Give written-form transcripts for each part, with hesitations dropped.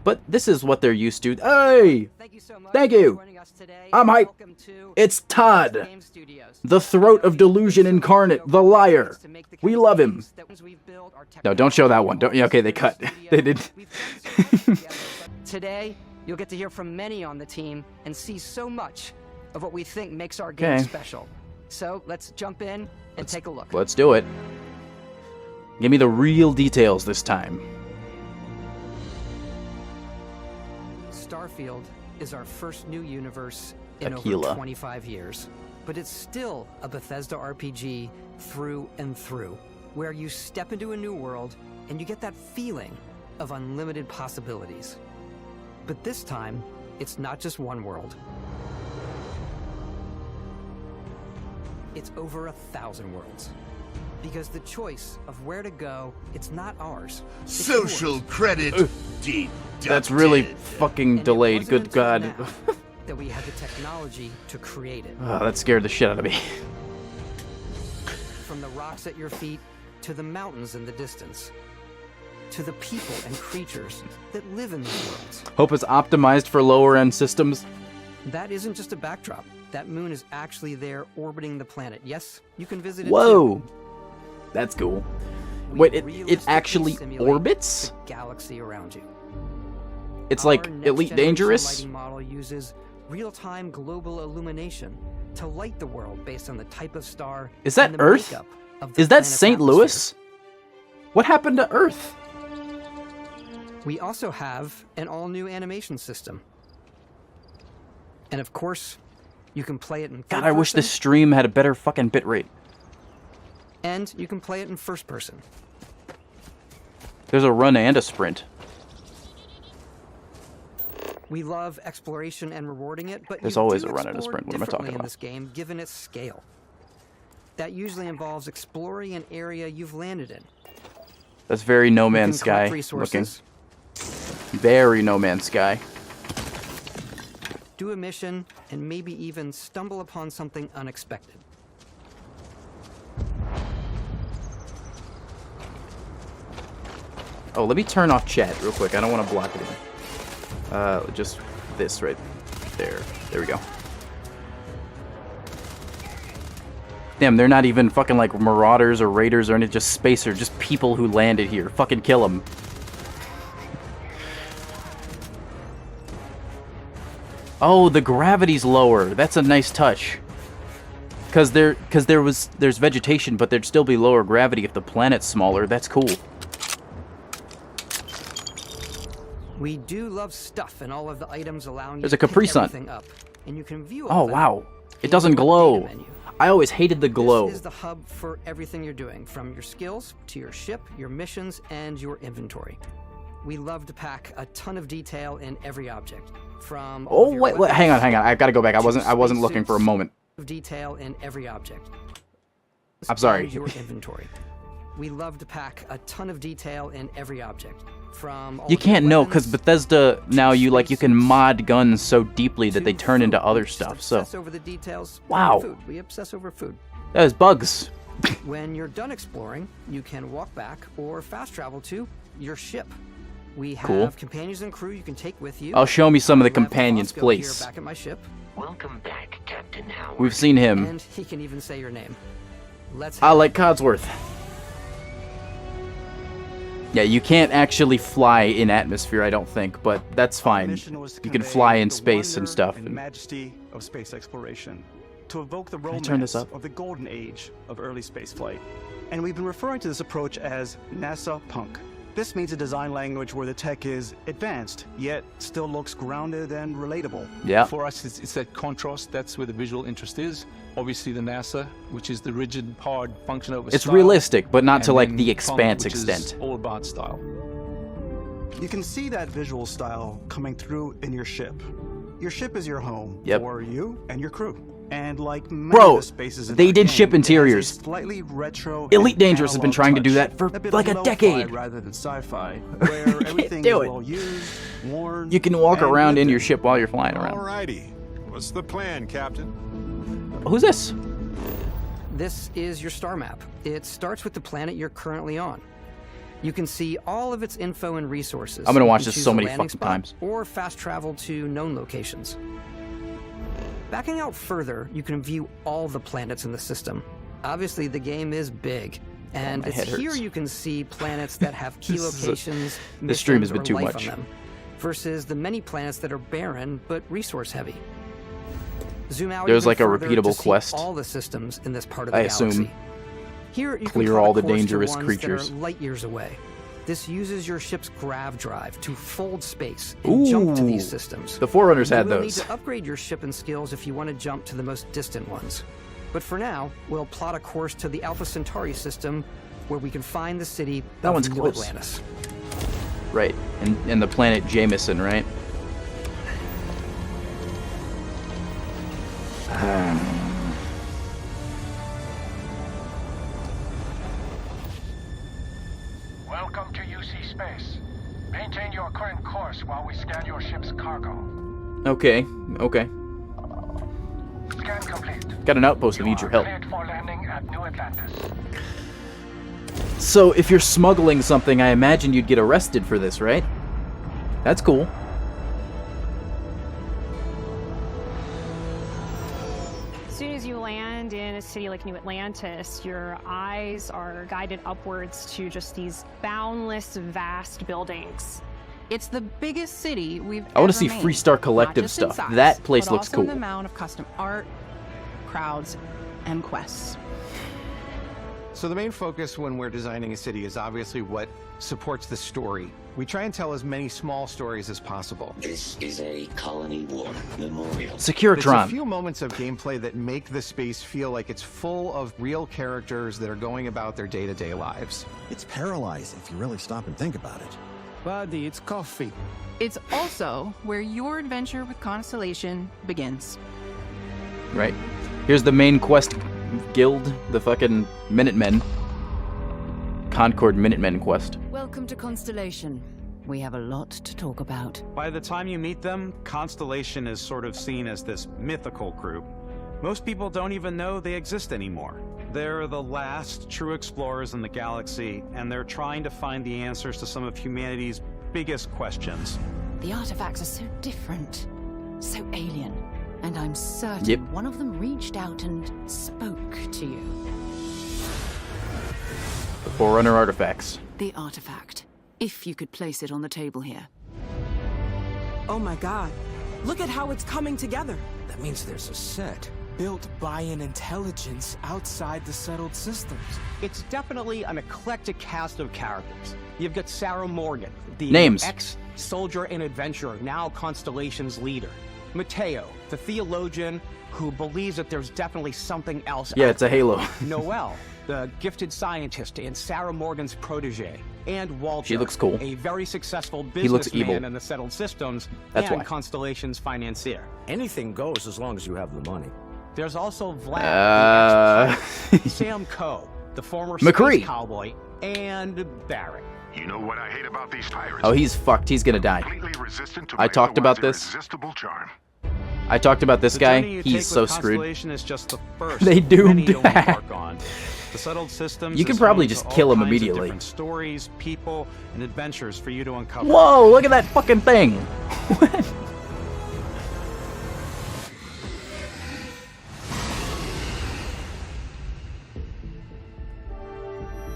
But this is what they're used to. Hey! Thank you so much Thank for you! joining us today. I'm hype! Welcome to It's Todd! Game Studios. The throat of delusion incarnate, the liar. We love him. No, don't show that one. Don't. Yeah, okay, they cut. They did. Today, you'll get to hear from many on the team and see so much of what we think makes our game special. So let's jump in and take a look. Let's do it. Give me the real details this time. Starfield is our first new universe in Aquila. over 25 years. But it's still a Bethesda RPG through and through, where you step into a new world and you get that feeling of unlimited possibilities. But this time, it's not just one world. It's over 1,000 worlds. Because the choice of where to go, it's not ours. It's Social yours. credit deducted. That's really fucking And delayed. it Good wasn't God. until now that we had the technology to create it. Oh, that scared the shit out of me. From the rocks at your feet to the mountains in the distance, to the people and creatures that live in these worlds. Hope it's optimized for lower-end systems. That isn't just a backdrop. That moon is actually there orbiting the planet. Yes, you can visit it Whoa! too. That's cool. We Wait, it realistically actually simulate orbits? the galaxy around you. It's Our like next Elite generation Dangerous? lighting model uses real-time global illumination to light the world based on the type of star. Is that and the Earth? makeup of the Is that planet's St. atmosphere. Louis? What happened to Earth? We also have an all-new animation system. And of course, you can play it in God, third I wish person, this stream had a better fucking bitrate. and you can play it in first person. There's a run and a sprint. We love exploration and rewarding it, but There's you always do a run and a explore sprint. What am I talking differently in about? this game, given its scale. That usually involves exploring an area you've landed in. That's very No You Man's can collect Sky looking. resources, Very No Man's Sky. do a mission, and maybe even stumble upon something unexpected. Oh, let me turn off chat real quick. I don't want to block it in. Just this right there. There we go. Damn, they're not even fucking like marauders or raiders or anything, just spacer, just people who landed here. Fucking kill them. Oh, the gravity's lower. That's a nice touch. There's vegetation, but there'd still be lower gravity if the planet's smaller. That's cool. We do love stuff, and all of the items allowing There's you a to Capri pick Sun. everything up, and you can view Oh, all that wow. It in doesn't the glow. data menu. I always hated the glow. This is the hub for everything you're doing, from your skills to your ship, your missions, and your inventory. We love to pack a ton of detail in every object. From all Oh, of your wait, weapons hang on. I gotta go back. I wasn't looking for a spacesuits, moment. detail in every object. I'm sorry. And your inventory. We love to pack a ton of detail in every object. From all You of your can't know, because weapons, Bethesda, now you can spacesuits, mod guns so deeply that they to turn into food. other We just stuff, so... obsess over the details. Wow. Food. We obsess over food. There's bugs. When you're done exploring, you can walk back or fast travel to your ship. We have Cool. companions and crew you can take with you. Oh, show me some of the Lev companions, Fosco here please. back at my ship, Welcome back, Captain Howard. We've seen him. and he can even say your name. Let's I have like Codsworth. Yeah, you can't actually fly in atmosphere, I don't think, but that's fine. Mission was to You can convey fly in the space and wonder stuff. and majesty of space exploration, to evoke the I romance turn this up? of the golden age of early spaceflight. And we've been referring to this approach as NASA Punk. This means a design language where the tech is advanced, yet still looks grounded and relatable. Yeah. For us, it's that contrast. That's where the visual interest is. Obviously, the NASA, which is the rigid, hard function over It's style, realistic, but not to and like then the Punk, expanse which is extent. all about style. You can see that visual style coming through in your ship. Your ship is your home Yep. for you and your crew. And like many Bro, of the spaces in they our did game, ship it has a interiors. slightly retro Elite and Dangerous has been analog trying to do touch. that for bit like of a lo-fi decade. rather than sci-fi, where everything do is it. well used, worn. You can walk and around in lived your ship while you're flying around. Alrighty. What's the plan, Captain? Who's this? This is your star map. It starts with the planet you're currently on. You can see all of its info and resources. I'm gonna watch You can this choose so a many landing fucking spot times. Or fast travel to known locations. Backing out further, you can view all the planets in the system. Obviously, the game is big, and my it's head here hurts. you can see planets that have key locations, this stream has missions, been or too life much. on them, versus the many planets that are barren but resource heavy. Zoom out There's even like a further to repeatable see quest. all the systems in this part of the I galaxy. assume. Here you Clear can plot all a the course to dangerous ones creatures. that are light years away. This uses your ship's grav drive to fold space and jump to these Ooh. systems. The Forerunners You had will those. need to upgrade your ship and skills if you want to jump to the most distant ones. But for now, we'll plot a course to the Alpha Centauri system, where we can find the city That of one's New close. Atlantis. Right, and the planet Jameson, right? Welcome to UC Space. Maintain your current course while we scan your ship's cargo. Okay, okay. Scan complete. Got an outpost that You needs your are help. cleared for landing at New Atlantis. So, if you're smuggling something, I imagine you'd get arrested for this, right? That's cool. As soon as you land in a city like New Atlantis, your eyes are guided upwards to just these boundless, vast buildings. It's the biggest city we've I want ever to see made. Freestar Collective Not just in stuff. size, That place but looks also cool. in the amount of custom art, crowds, and quests. So the main focus when we're designing a city is obviously what supports the story. We try and tell as many small stories as possible. This is a colony war memorial. There's a Securitron. few moments of gameplay that make the space feel like it's full of real characters that are going about their day-to-day lives. It's paralyzing if you really stop and think about it. Buddy, it's coffee. It's also where your adventure with Constellation begins. Right. Here's the main quest guild, the fucking Minutemen. Concord Minutemen quest. Welcome to Constellation. We have a lot to talk about. By the time you meet them, Constellation is sort of seen as this mythical group. Most people don't even know they exist anymore. They're the last true explorers in the galaxy, and they're trying to find the answers to some of humanity's biggest questions. The artifacts are so different, so alien, and I'm certain Yep. one of them reached out and spoke to you. The Forerunner artifacts. The artifact, if you could place it on the table here. Oh my god. Look at how it's coming together. That means there's a set. Built by an intelligence outside the settled systems. It's definitely an eclectic cast of characters. You've got Sarah Morgan, the Names. ex-soldier and adventurer, now Constellation's leader. Mateo, the theologian who believes that there's definitely something else Yeah, out it's a Halo. Noelle, the gifted scientist and Sarah Morgan's protege. And Walter, She looks cool. a very successful He looks evil. businessman in the settled systems That's and why. Constellation's financier. Anything goes as long as you have the money. There's also Vlad, the expert, Sam Coe, the former McCree. space cowboy, and Barrett. You know what I hate about these pirates? Oh, he's fucked. He's gonna die. Completely resistant to I my talked about otherwise this. irresistible charm. I talked about this The guy. journey you He's take so with screwed. Constellation is just the first. They of doomed many you'll that. embark on. The settled systems. You can is probably home to just all kill him kinds of immediately. different stories, people, and adventures for you to uncover. Whoa, look at that fucking thing. What?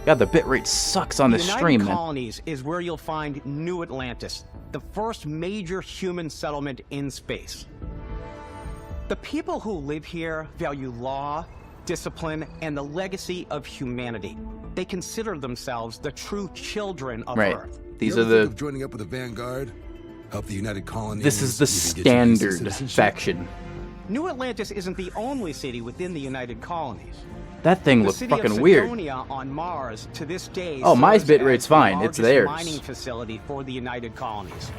God, the bitrate sucks on The this United stream, man. Colonies is where you'll find New Atlantis, the first major human settlement in space. The people who live here value law, discipline, and the legacy of humanity. They consider themselves the true children of Right. Earth. These You are ever think the. of joining up with the Vanguard, help the United Colonies. This is the even get you decent standard citizenship? faction. New Atlantis isn't the only city within the United Colonies. That thing The looks city of fucking weird. Sidonia on Mars to this day Oh, my serves bitrate's as the fine. It's largest theirs. mining facility for the United Colonies.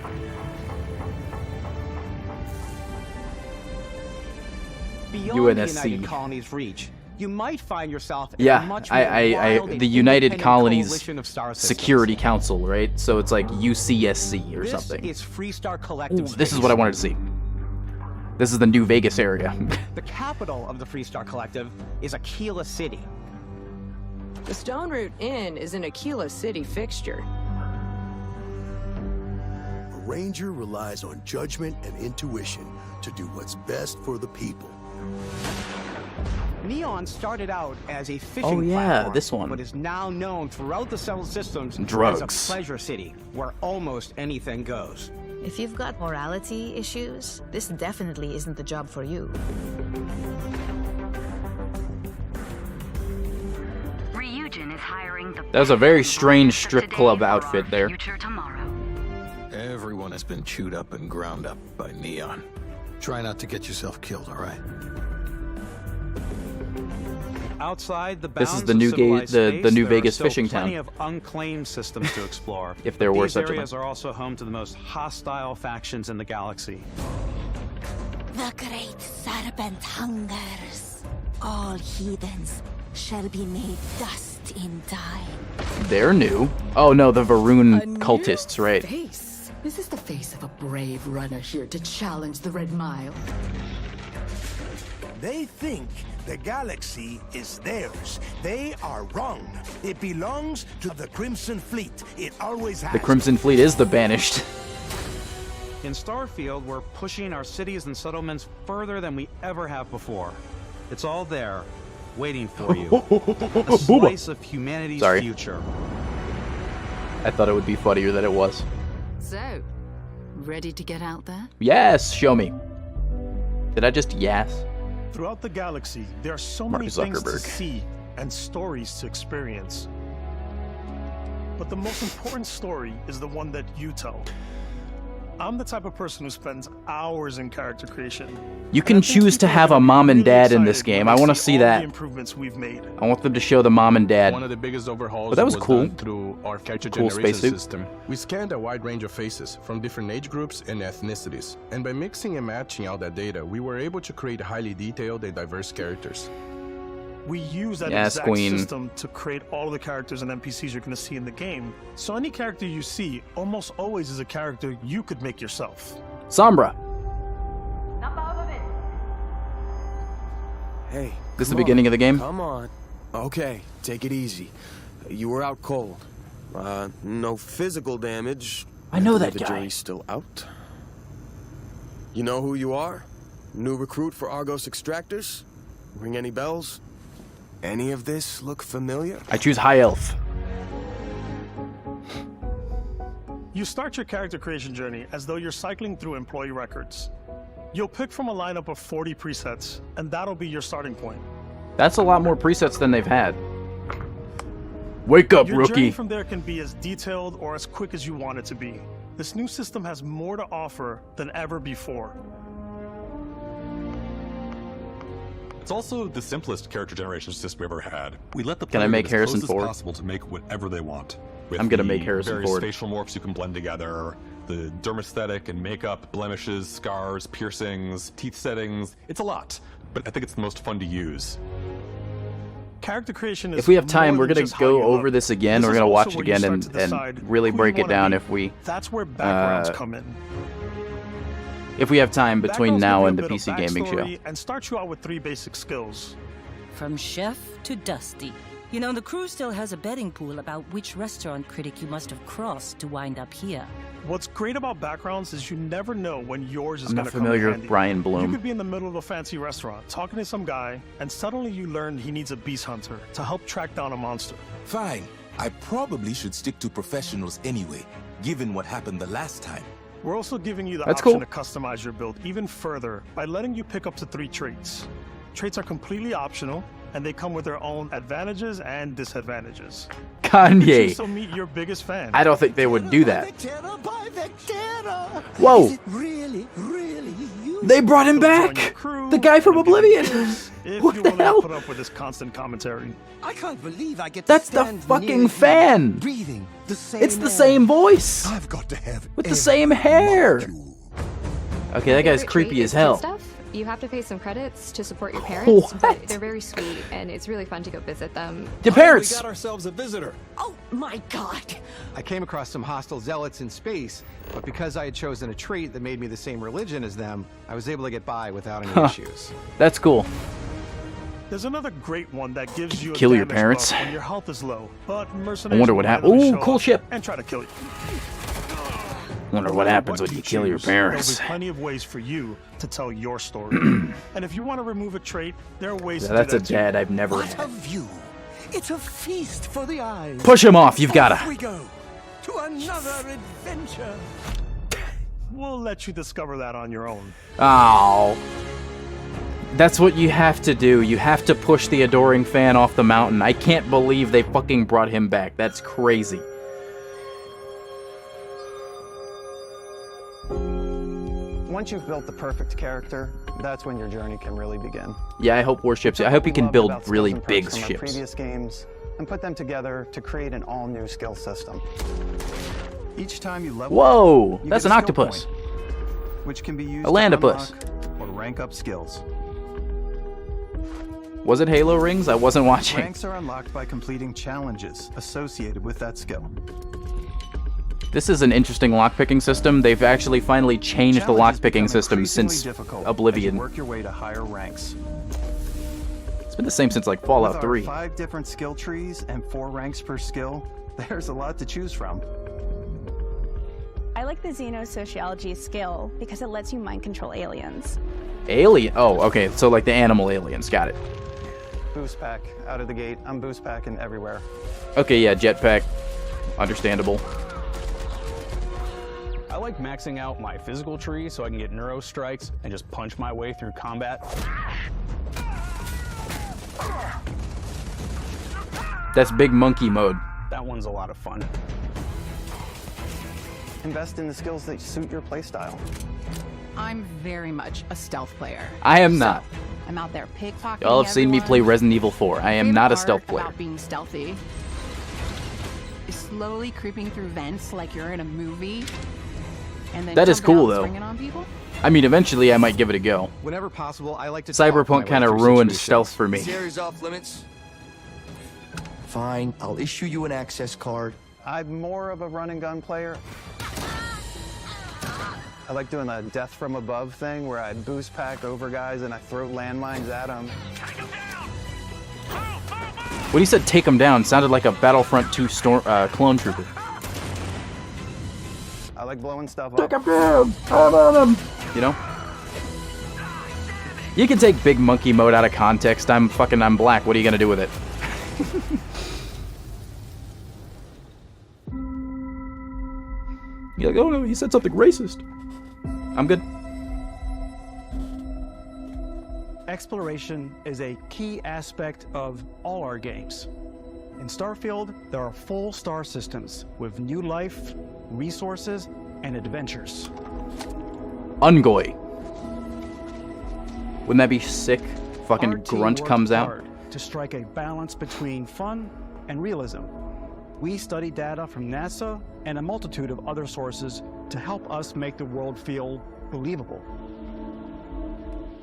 Beyond UNSC. the United Colonies' reach, you might find yourself in a Yeah, much more wild and the United independent Colonies coalition of star systems. Security Council, right? So it's like UCSC or This something. is Freestar Collective Ooh, this is Space. what I wanted to see. This is the New Vegas area. The capital of the Freestar Collective is Aquila City. The Stone Root Inn is an Aquila City fixture. A ranger relies on judgment and intuition to do what's best for the people. Neon started out as a fishing platform, this one. but is now known throughout the settled systems Drugs. as a pleasure city, where almost anything goes. If you've got morality issues, this definitely isn't the job for you. Ryujin is hiring the That was a very strange strip club outfit there. Everyone has been chewed up and ground up by Neon. Try not to get yourself killed, all right? Outside the This bounds is the new of civilized space, the new there are Vegas still fishing plenty town. of unclaimed systems to explore. If there were These such a areas thing. are also home to the most hostile factions in the galaxy. The great serpent hungers. All heathens shall be made dust in time. They're new. Oh no, the Varun cultists, right? Face. This is the face of a brave runner here to challenge the Red Mile. They think the galaxy is theirs. They are wrong. It belongs to the Crimson Fleet. It always has. The Crimson Fleet is the banished. In Starfield, we're pushing our cities and settlements further than we ever have before. It's all there, waiting for you. A slice of humanity's Sorry. future. I thought it would be funnier than it was. So, ready to get out there? Yes, show me. Did I just yes? Throughout the galaxy, there are so Mark many things to Zuckerberg. see and stories to experience. But the most important story is the one that you tell. I'm the type of person who spends hours in character creation. You can choose to have a mom and dad in this game. I want to see all the that. improvements we've made. I want them to show the mom and dad. One of the biggest overhauls But that was cool. done through our character Cool generation spacesuit. system. We scanned a wide range of faces from different age groups and ethnicities, and by mixing and matching all that data, we were able to create highly detailed and diverse characters. We use that Yes, exact Queen. system to create all the characters and NPCs you're going to see in the game. So any character you see almost always is a character you could make yourself. Sombra. Hey, This is the come beginning on. of the game? Come on. Okay, take it easy. You were out cold. No physical damage. I know that The guy. jury's still out. You know who you are? New recruit for Argos Extractors? Ring any bells? Any of this look familiar? I choose High Elf. You start your character creation journey as though you're cycling through employee records. You'll pick from a lineup of 40 presets, and that'll be your starting point. That's a lot more presets than they've had. Wake up, Your journey rookie. from there can be as detailed or as quick as you want it to be. This new system has more to offer than ever before. It's also the simplest character generation system we ever had. We let the Can I player make get as Harrison close as Ford? possible to make whatever they want. With I'm gonna the make Harrison various Ford. facial morphs you can blend together, the dermesthetic and makeup, blemishes, scars, piercings, teeth settings. It's a lot, but I think it's the most fun to use. Character creation is If we have time, more we're than going just to how go you over look. this again. This We're is going to also watch it where you again start and, to decide really who you break it wanna down be. if we That's where backgrounds come in. if we have time between Backgrounds now give and you the a bit PC of gaming show. backstory and start you out with 3 basic skills. From chef to dusty. You know, the crew still has a betting pool about which restaurant critic you must have crossed to wind up here. What's great about backgrounds is you never know when yours is I'm going not to come in familiar with handy. Brian You Bloom. could be in the middle of a fancy restaurant talking to some guy, and suddenly you learn he needs a beast hunter to help track down a monster. Fine. I probably should stick to professionals anyway, given what happened the last time. We're also giving you the That's option cool. to customize your build even further by letting you pick up to 3 traits. Traits are completely optional, and they come with their own advantages and disadvantages. You can Kanye. choose to meet your biggest fan. I don't think they would do that. Is Whoa! it really, really you? They brought him back! The guy from Oblivion! If What you're the willing hell? to put up with this constant commentary. I can't believe I get to That's the stand fucking near you, fan! breathing the same It's the air. same voice! I've got to have With the same hair! Okay, that guy's Favorite creepy trait as is kid hell. Stuff. You have to pay some credits to support your parents, What? but they're very sweet, and it's really fun to go visit them. Your parents! We got ourselves a visitor. Oh my god! I came across some hostile zealots in space, but because I had chosen a trait that made me the same religion as them, I was able to get by without any Huh. issues. That's cool. There's another great one that gives you Kill a your damage parents. buff when your health is low, but I mercenaries wonder what will happens. randomly Ooh, show cool up ship. and try to kill you. Wonder what happens when you kill your parents. There'll be plenty of ways for you to tell your story. And if you want to remove a trait, there are ways Yeah, to that's do a that dad I've never What had. a view! It's a feast for the eyes. Push him off, you've gotta. Off we go to another adventure. We'll let you discover that on your own. Oh. That's what you have to do. You have to push the adoring fan off the mountain. I can't believe they fucking brought him back. That's crazy. Once you've built the perfect character, that's when your journey can really begin. Yeah, I hope warships. I hope you can build really big From our ships. previous games and put them together to create an all-new skill system. Each time you level Whoa, up, you that's get an a skill octopus. point, which can be used A to landopus. unlock or rank up skills. Was it Halo rings? I wasn't watching. Ranks are unlocked by completing challenges associated with that skill. This is an interesting lockpicking system. They've actually finally changed the lockpicking system since Oblivion. As you work your way to higher ranks. It's been the same since like Fallout With 3. Our 5 different skill trees and 4 ranks per skill, there's a lot to choose from. I like the xenosociology skill because it lets you mind control aliens. Alien? Oh, okay. So like the animal aliens. Got it. Boost pack out of the gate. I'm boost packing everywhere. Okay, yeah, jetpack. Understandable. I like maxing out my physical tree so I can get neuro strikes and just punch my way through combat. That's big monkey mode. That one's a lot of fun. Invest in the skills that suit your playstyle. I'm very much a stealth player. I am not. I'm out there pickpocketing. Y'all have seen me play Resident Evil 4. I am not a stealth player. About being stealthy is slowly creeping through vents like you're in a movie. And then That is jumping cool, out and though. springing on people. I mean, eventually I might give it a go. Whenever possible, I like to Cyberpunk kind of ruined stealth for me. This area's off limits. Fine, I'll issue you an access card. I'm more of a run and gun player. I like doing a death from above thing where I boost pack over guys and I throw landmines at them. When he said take him down, sounded like a Battlefront 2 clone trooper. I like blowing stuff up. Take him down! I'm on him! You know? You can take big monkey mode out of context. I'm black. What are you gonna do with it? You're like, oh no, he said something racist. I'm good. Exploration is a key aspect of all our games. In Starfield, there are full star systems with new life, resources, and adventures. Ungoy. Wouldn't that be sick? Fucking Our team grunt worked comes out. hard to strike a balance between fun and realism. We study data from NASA and a multitude of other sources to help us make the world feel believable.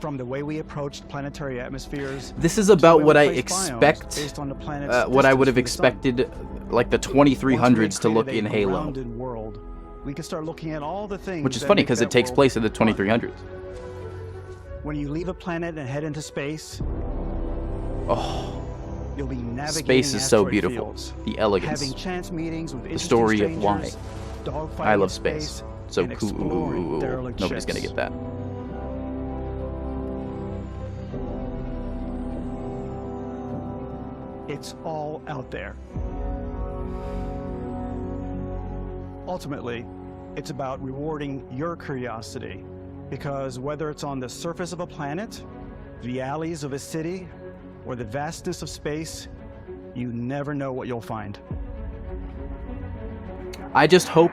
From the way we approached planetary atmospheres. This is to the about way what we I placed biomes expect, based on the planet's what I would have distance from the sun. expected, like the 2300s to look in Halo. Rounded world, we can start looking at all the things. Which is that funny make because that it takes world place in the fun. 2300s. When you leave a planet and head into space, you'll be navigating Space is so asteroid beautiful. fields, The elegance. having chance meetings with The interesting story of why. strangers, dogfighting I love in space. So and cool. exploring derelict Nobody's gonna ships. get that. It's all out there. Ultimately, it's about rewarding your curiosity, because whether it's on the surface of a planet, the alleys of a city, or the vastness of space, you never know what you'll find. I just hope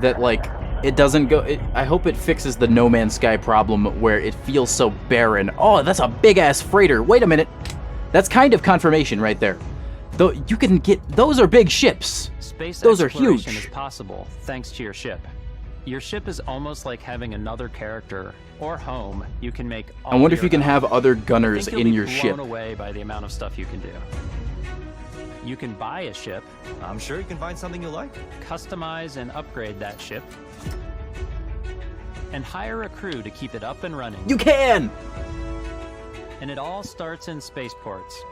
that, like, it doesn't go... I hope it fixes the No Man's Sky problem where it feels so barren. Oh, that's a big-ass freighter. Wait a minute. That's kind of confirmation right there. Though you can get... Those are big ships. Space Those are exploration huge. is possible thanks to your ship. Your ship is almost like having another character or home. You can make. I wonder if your you can own. have other I gunners think you'll in be your blown ship. away by the amount of stuff you can do. You can buy a ship. I'm sure you can find something you like. Customize and upgrade that ship. And hire a crew to keep it up and running. You can! And it all starts in spaceports.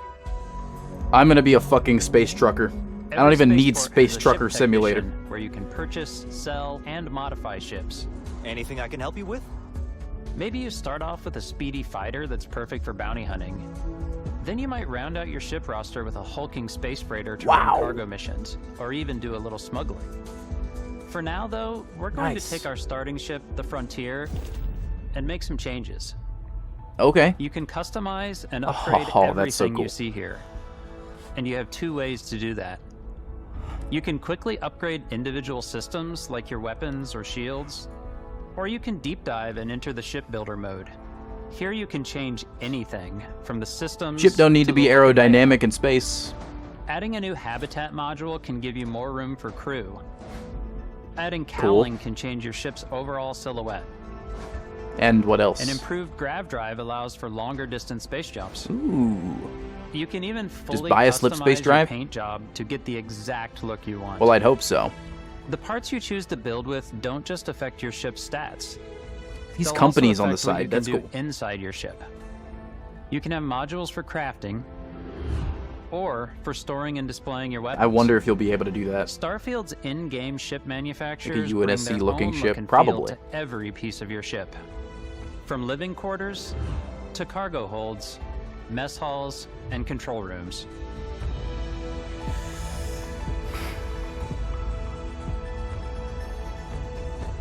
I'm gonna be a fucking space trucker. I don't even need Space has a Trucker ship Simulator. technician where you can purchase, sell, and modify ships. Anything I can help you with? Maybe you start off with a speedy fighter that's perfect for bounty hunting. Then you might round out your ship roster with a hulking space freighter to run cargo missions, or even do a little smuggling. For now, though, we're going to take our starting ship, the Frontier, and make some changes. Okay. You can customize and upgrade that's so everything cool. you see here. And you have 2 ways to do that. You can quickly upgrade individual systems like your weapons or shields, or you can deep dive and enter the shipbuilder mode. Here you can change anything from the systems. Ship don't need to be aerodynamic in space. Adding a new habitat module can give you more room for crew. Adding Cool. cowling can change your ship's overall silhouette. And what else? An improved grav drive allows for longer distance space jumps. Ooh. You can even fully buy a slip space customize your drive? paint job to get the exact look you want. Well, I'd hope so. The parts you choose to build with don't just affect your ship's stats. These They'll companies also on the affect what side, you that's can do cool. inside your ship. You can have modules for crafting, or for storing and displaying your weapons. I wonder if you'll be able to do that. Starfield's in-game ship manufacturers Like a bring UNSC their looking own ship? look and Probably. feel to every piece of your ship. From living quarters to cargo holds, mess halls, and control rooms.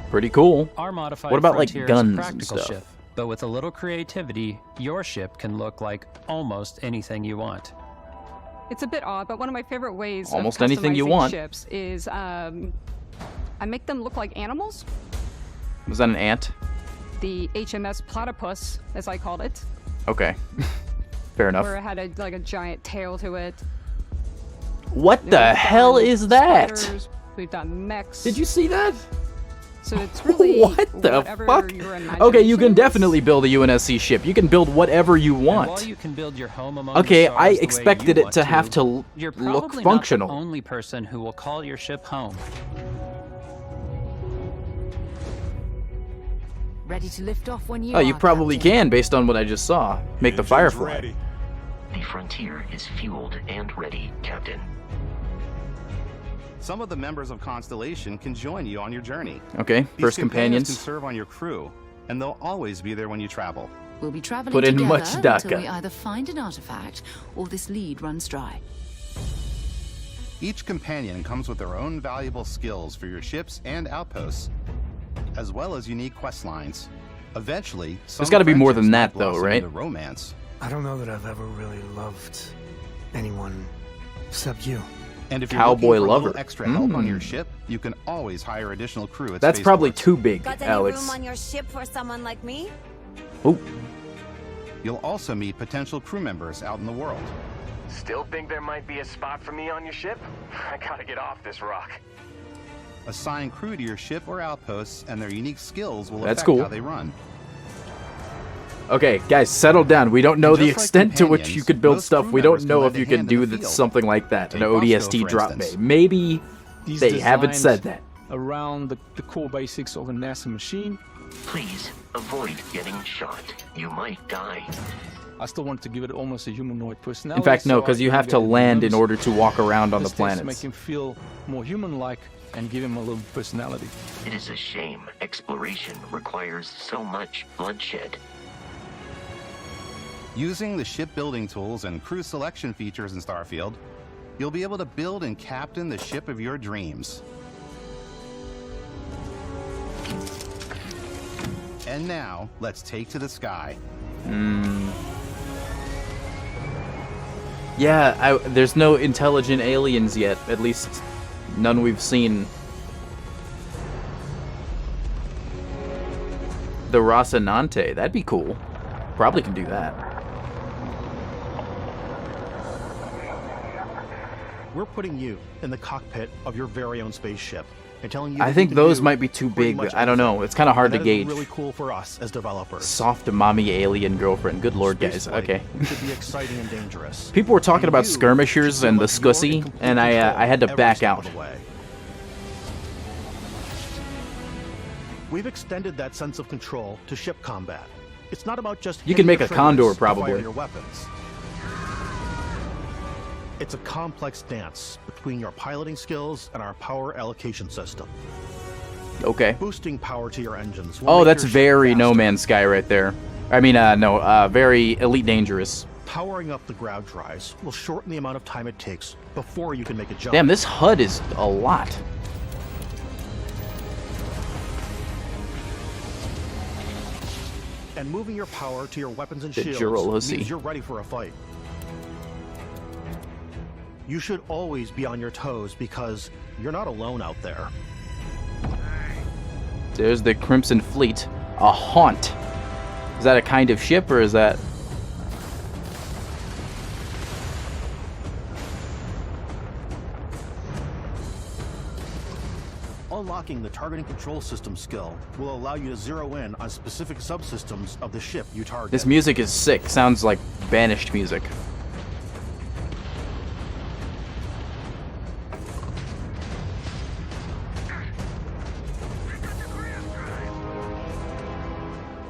Pretty cool. Our modified What about like Frontier is a guns and practical stuff? ship, but with a little creativity, your ship can look like almost anything you want. It's a bit odd, but one of my favorite ways Almost of anything you customizing want. ships is I make them look like animals. Was that an ant? The HMS Platypus, as I called it, Okay. Fair enough. where it had a giant tail to it. What the hell is that? Spiders, we've done mechs. Did you see that? So it's really What the whatever fuck? your Okay, you can imagination definitely build a UNSC ship. You can build whatever you And while want. you can build your home among Okay, the stars I the way expected you it want to have to you're look probably functional. not the only person who will call your ship home. Ready to lift off when you Oh, you are, probably Captain. can based on what I just saw. Make the Firefly. The Frontier is fueled and ready, Captain. Some of the members of Constellation can join you on your journey. Okay, These first companions. can serve on your crew, and they'll always be there when you travel. We'll be traveling Put in together much until DACA. we either find an artifact or this lead runs dry. Each companion comes with their own valuable skills for your ships and outposts, as well as unique quest lines. Eventually, There's got to be more than that, friendships might though, blossom right? into romance. I don't know that I've ever really loved anyone except you. And if you're Cowboy looking for a lover. little extra help on your Mm. ship, you can always hire additional crew at That's probably spaceports. too big, Got any Alex. room on your ship for someone like me? Oh, You'll also meet potential crew members out in the world. Still think there might be a spot for me on your ship? I gotta get off this rock. Assign crew to your ship or outposts, and their unique skills will That's affect cool. how they run. okay, guys, settle down. We don't know And the just like extent to which companions, you could build most stuff. crew We don't members can know lend if you a can hand in do the that, field. something like that. An Take Bosco, ODST for drop bay. instance. Maybe These they haven't designs said that. around the core basics of a NASA machine. Please avoid getting shot. You might die. I still wanted to give it almost a humanoid personality. In fact, no, so because I you have to integrated land in limbs, order to walk around on the just to make planets. him feel more human-like and give him a little personality. It is a shame exploration requires so much bloodshed. Using the shipbuilding tools and crew selection features in Starfield, you'll be able to build and captain the ship of your dreams. And now, let's take to the sky. Yeah, there's no intelligent aliens yet. At least none we've seen. The Rocinante, that'd be cool. Probably can do that. We're putting you in the cockpit of your very own spaceship and telling you. I that think you can those do might be too pretty big. much I don't know. It's kind of hard to And that is gauge. really cool for us as developers. Soft mommy alien girlfriend. Good lord, guys. Spaceflight Okay. could be exciting and dangerous. People were talking And about you skirmishers should and the feel like you're in Scussy, complete and I control had to every back step out. of the way. We've extended that sense of control to ship combat. It's not about just You can make a hitting the condor, triggers to fire probably. your weapons. It's a complex dance between your piloting skills and our power allocation system. Okay. Boosting power to your engines. will Oh, make that's your ship very faster. No Man's Sky right there. I mean, no, very Elite Dangerous. Powering up the ground drives will shorten the amount of time it takes before you can make a jump. Damn, this HUD is a lot. And moving your power to your weapons and The shields Juralosi. means you're ready for a fight. You should always be on your toes because you're not alone out there. There's the Crimson Fleet. A haunt. Is that a kind of ship, or is that... Unlocking the targeting control system skill will allow you to zero in on specific subsystems of the ship you target. This music is sick. Sounds like Banished music.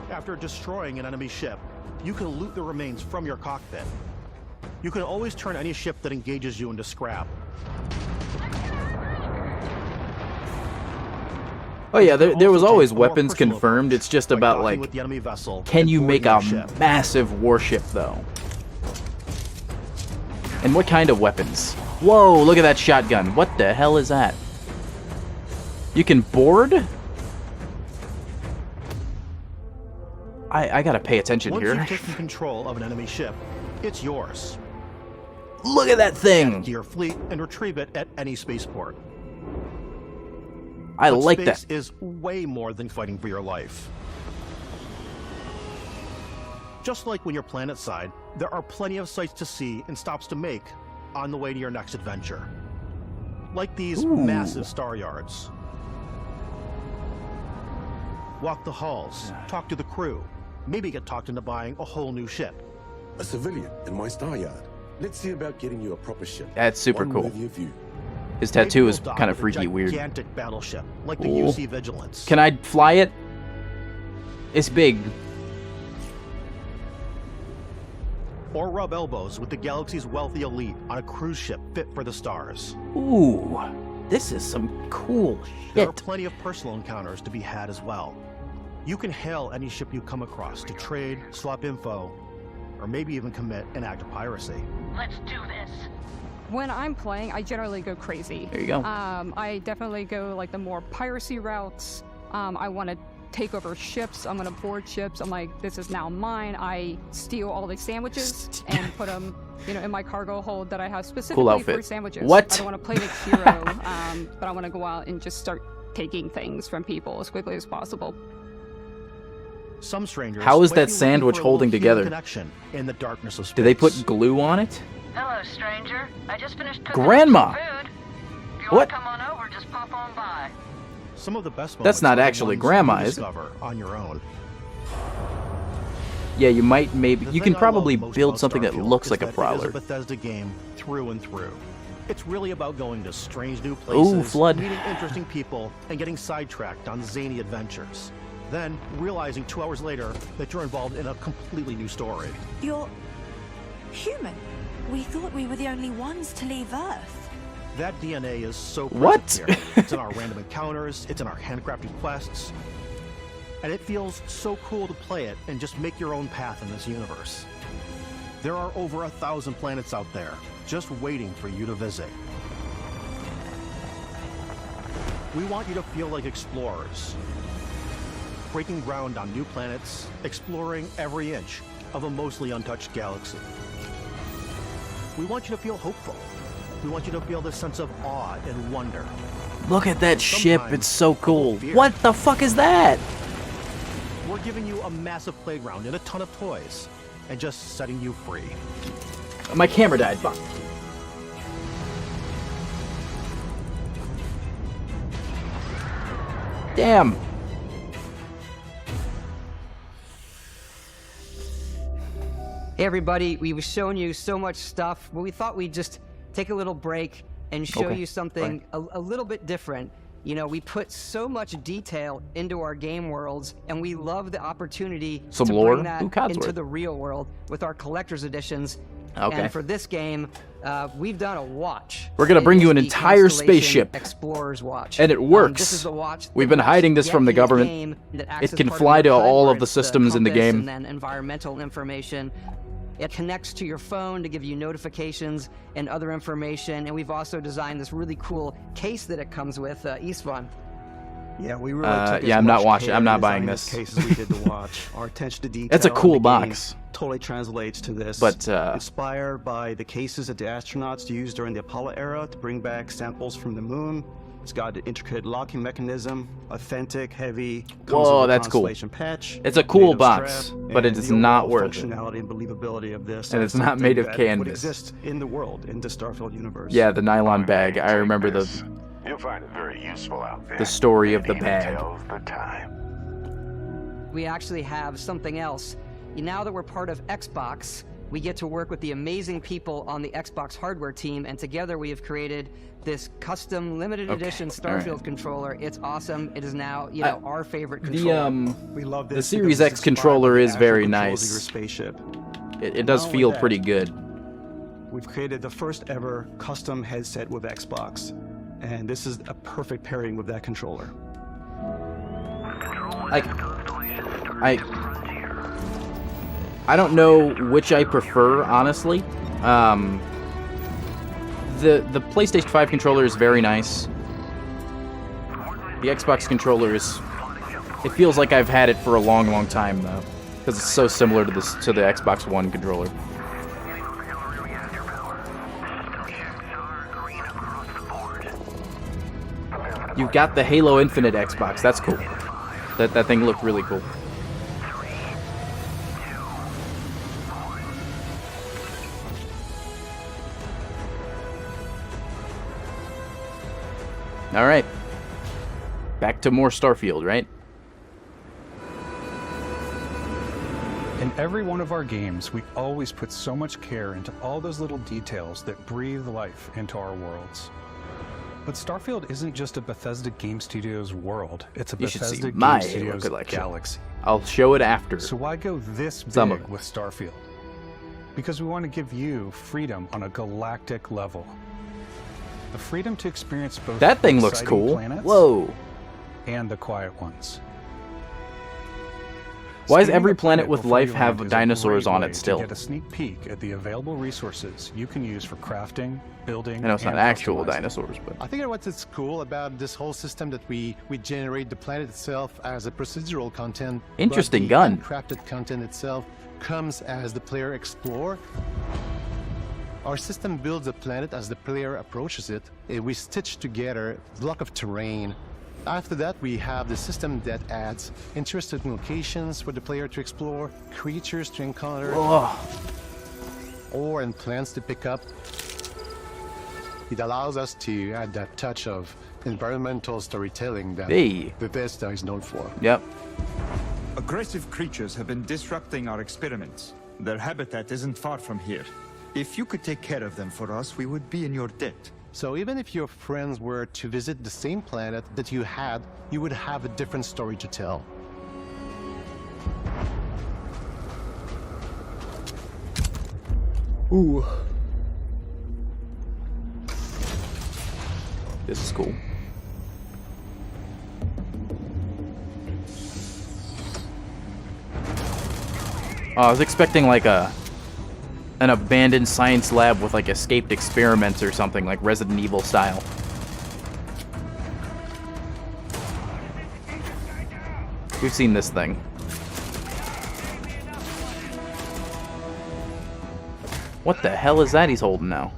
After destroying an enemy ship, you can loot the remains from your cockpit. You can always turn any ship that engages you into scrap. Oh yeah, there was also always take a more weapons personal confirmed. It's just like about docking like, with the enemy vessel can and you make boarding a your ship. massive warship though? And what kind of weapons? Whoa, look at that shotgun. What the hell is that? You can board? I gotta pay attention Once here. you've taken control of an enemy ship, it's yours. Look at that thing! Add it to your fleet and retrieve it at any spaceport. I But like space that. is way more than fighting for your life. Just like when you're planetside, there are plenty of sights to see and stops to make on the way to your next adventure. Like these Ooh. massive star yards. Walk the halls, talk to the crew, maybe get talked into buying a whole new ship. A civilian in my star yard. Let's see about getting you a proper ship. That's super One cool. worthy of you. His tattoo is Maybe you'll kind of dock with a freaky weird. gigantic battleship, like the Ooh. UC Vigilance. Can I fly it? It's big. Or rub elbows with the galaxy's wealthy elite on a cruise ship fit for the stars. Ooh, this is some cool There are shit. plenty of personal encounters to be had as well. You can hail any ship you come across to trade, swap info, or maybe even commit an act of piracy. Let's do this. When I'm playing, I generally go crazy. There you go. I definitely go like the more piracy routes. I want to take over ships. I'm going to board ships. I'm like, this is now mine. I steal all the sandwiches and put them, in my cargo hold that I have specifically outfit. for sandwiches. What? I don't want to play the hero, but I want to go out and just start taking things from people as quickly as possible. Some strangers. How is might that be looking sandwich for a holding little human together? Connection in the darkness of space. Did they put glue on it? Hello, stranger. I just finished cooking Grandma! some food. If you What? want to come on over, just pop on by. Some of the best That's moments not are the actually ones Grandma, you is it? discover on your own. Yeah, you might maybe. The You thing can I probably love most build about something that Starfield looks is like a that it is prowler. a Bethesda game through and through. It's really about going to strange new places, Ooh, flood. meeting interesting people, and getting sidetracked on zany adventures. Then realizing 2 hours later that you're involved in a completely new story. You're human. We thought we were the only ones to leave Earth. That DNA is so present What? here. It's in our random encounters, it's in our handcrafted quests, and it feels so cool to play it and just make your own path in this universe. There are over 1,000 planets out there, just waiting for you to visit. We want you to feel like explorers, breaking ground on new planets, exploring every inch of a mostly untouched galaxy. We want you to feel hopeful. We want you to feel this sense of awe and wonder. Look at that ship. Sometimes It's so cool. fear. What the fuck is that? We're giving you a massive playground and a ton of toys, and just setting you free. My camera died. Fuck. Damn. Hey everybody, we were showing you so much stuff, but we thought we'd just take a little break and show Okay, you something a little bit different. You know, we put so much detail into our game worlds, and we love the opportunity Some to lore? bring that Ooh, Codsworth. into the real world with our collector's editions. Okay. And for this game, we've done a watch. We're gonna bring It you is an the entire Constellation spaceship. Explorer's watch. And it works. This is the watch We've that been works hiding this yet from the in government. game that acts It as can part fly your to HUD, all where of the it's systems in the compass game. And then environmental information. It connects to your phone to give you notifications and other information. And we've also designed this really cool case that it comes with, Istvan. Yeah, we really took as yeah, I'm not much watching. care I'm not in buying designing this. case as we did the watch. Our attention to detail. That's a cool in the game box. Totally translates to this. But, inspired by the cases that the astronauts used during the Apollo era to bring back samples from the moon. It's got an intricate locking mechanism, authentic, heavy. Comes Whoa, with a that's cool. Constellation patch, It's a cool made of box, strap, but it and is the not overall worth it. functionality and believability of this. And are it's not something made of that canvas. would exist in the world, in the Starfield universe. Yeah, the nylon bag. I remember the You'll find it very useful out there. the story of the It even bag. tells the time. We actually have something else. Now that we're part of Xbox, we get to work with the amazing people on the Xbox hardware team, and together we have created this custom limited edition Starfield controller. It's awesome. It is now, you know, our favorite controller. We love The this Series because X it's controller inspired is by the very actual controls of your nice. spaceship. It does Not only feel that, pretty good. We've created the first ever custom headset with Xbox, and this is a perfect pairing with that controller. I don't know which I prefer, honestly. The PlayStation 5 controller is very nice. The Xbox controller is... It feels like I've had it for a long, long time, though. Because it's so similar to the Xbox One controller. You've got the Halo Infinite Xbox. That's cool. That thing looked really cool. All right. Back to more Starfield, right? In every one of our games, we always put so much care into all those little details that breathe life into our worlds. But Starfield isn't just a Bethesda Game Studios world, it's a You should see Bethesda my Game Halo Studios collection. galaxy. I'll show it after. So why go this Some of big it. with Starfield? Because we want to give you freedom on a galactic level. The freedom to experience both That thing looks exciting cool. planets Whoa. and the quiet ones. Why does Scanning every the planet planet with before life you have land is a dinosaurs great on way it to still? get a sneak peek at the available resources you can use for crafting, building, I know it's not and actual customizing. dinosaurs, but... I think what's cool about this whole system that we generate the planet itself as a procedural content. Interesting but gun. the crafted content itself comes as the player explore. Our system builds a planet as the player approaches it. We stitch together a block of terrain. After that, we have the system that adds interesting locations for the player to explore, creatures to encounter, ore and plants to pick up. It allows us to add that touch of environmental storytelling that Bethesda is known for. Yep. Aggressive creatures have been disrupting our experiments. Their habitat isn't far from here. If you could take care of them for us, we would be in your debt. So even if your friends were to visit the same planet that you had, you would have a different story to tell. Ooh. This is cool. Oh, I was expecting like an abandoned science lab with like escaped experiments or something, like Resident Evil style. We've seen this thing. What the hell is that he's holding now?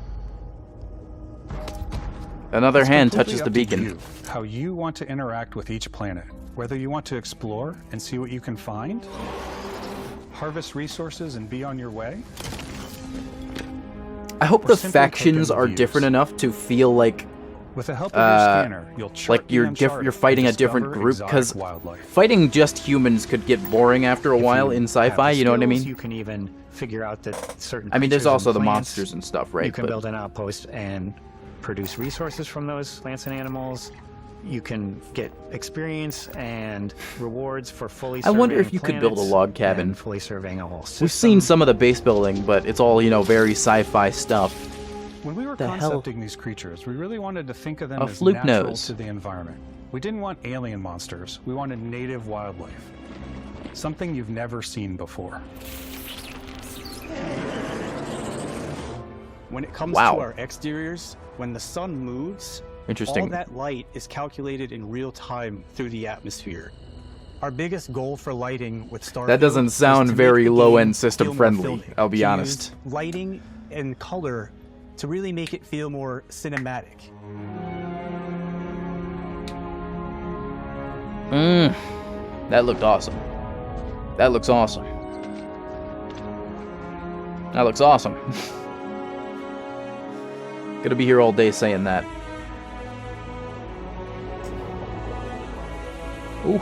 Another It's hand completely touches the up to beacon. you, how you want to interact with each planet. Whether you want to explore and see what you can find, harvest resources and be on your way. I hope or the simply factions click in are reviews. different enough to feel like With the help of your scanner, you'll chart like the you're uncharted fighting a and different discover group, exotic because wildlife. fighting just humans could get boring after a while in sci-fi. You know what I mean? You can even figure out that certain. I mean, there's creatures and also the plants, monsters and stuff, right? You can But- build an outpost and produce resources from those plants and animals. you can get experience and rewards for fully I wonder surveying if you could build a planets log cabin. and fully surveying a whole system. We've seen some of the base building, but it's all, you know, very sci-fi stuff. When we were The hell? concepting these creatures, we really wanted to think of them A as fluke natural nose. to the environment. We didn't want alien monsters. We wanted native wildlife. Something you've never seen before. When it comes Wow. to our exteriors, when the sun moves, Interesting. all that light is calculated in real time through the atmosphere. Our biggest goal for lighting with Starfield That doesn't was sound to make very the low-end game system feel more friendly, filmic, I'll be to honest. use lighting and color to really make it feel more cinematic. That looked awesome. That looks awesome. That looks awesome. Gonna be here all day saying that. Oof.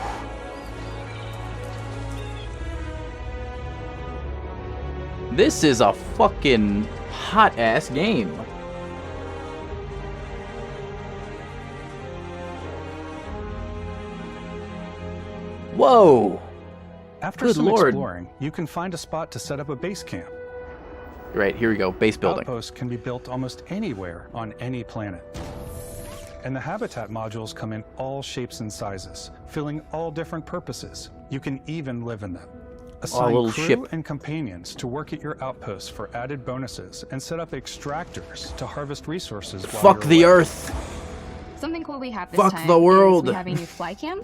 This is a fucking hot-ass game. Whoa! After Good some lord. exploring, you can find a spot to set up a base camp. Right, here we go. Base building. Outposts can be built almost anywhere on any planet. And the habitat modules come in all shapes and sizes, filling all different purposes. You can even live in them. Assign little crew ship. and companions to work at your outposts for added bonuses, and set up extractors to harvest resources while Fuck you're the away. Earth! Something cool we have this Fuck time the world. is we have a new fly cam,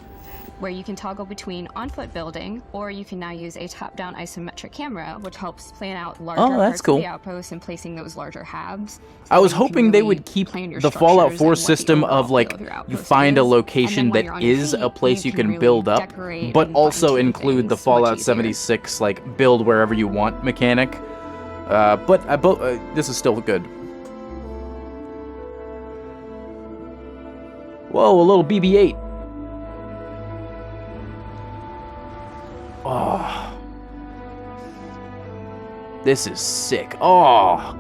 where you can toggle between on-foot building, or you can now use a top-down isometric camera, which helps plan out larger Oh, that's parts cool. of the outpost and placing those larger halves. I was you can hoping they really would keep plan your the Fallout structures 4 and what the system overall of like feel of your you outpost find a is. location And then when that you're on your is feet, a place you can really build up, decorate but and also fine-tune include the things much Fallout easier. 76 like build wherever you want mechanic. But this is still good. Whoa, a little BB-8. Oh. This is sick. Oh.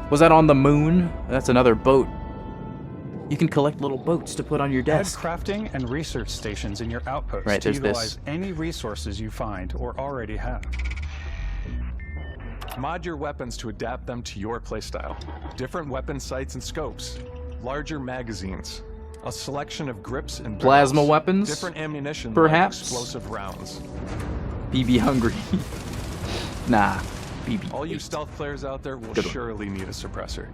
Was that on the moon? That's another boat. You can collect little boats to put on your Add desk. crafting and research stations in your outposts Right, to there's this. utilize any resources you find or already have. Mod your weapons to adapt them to your playstyle. Different weapon sights and scopes, larger magazines, a selection of grips and Plasma barrels, weapons? different ammunition, Perhaps? like explosive rounds. BB hungry. Nah, BB. All you stealth players out there will Good one. surely need a suppressor.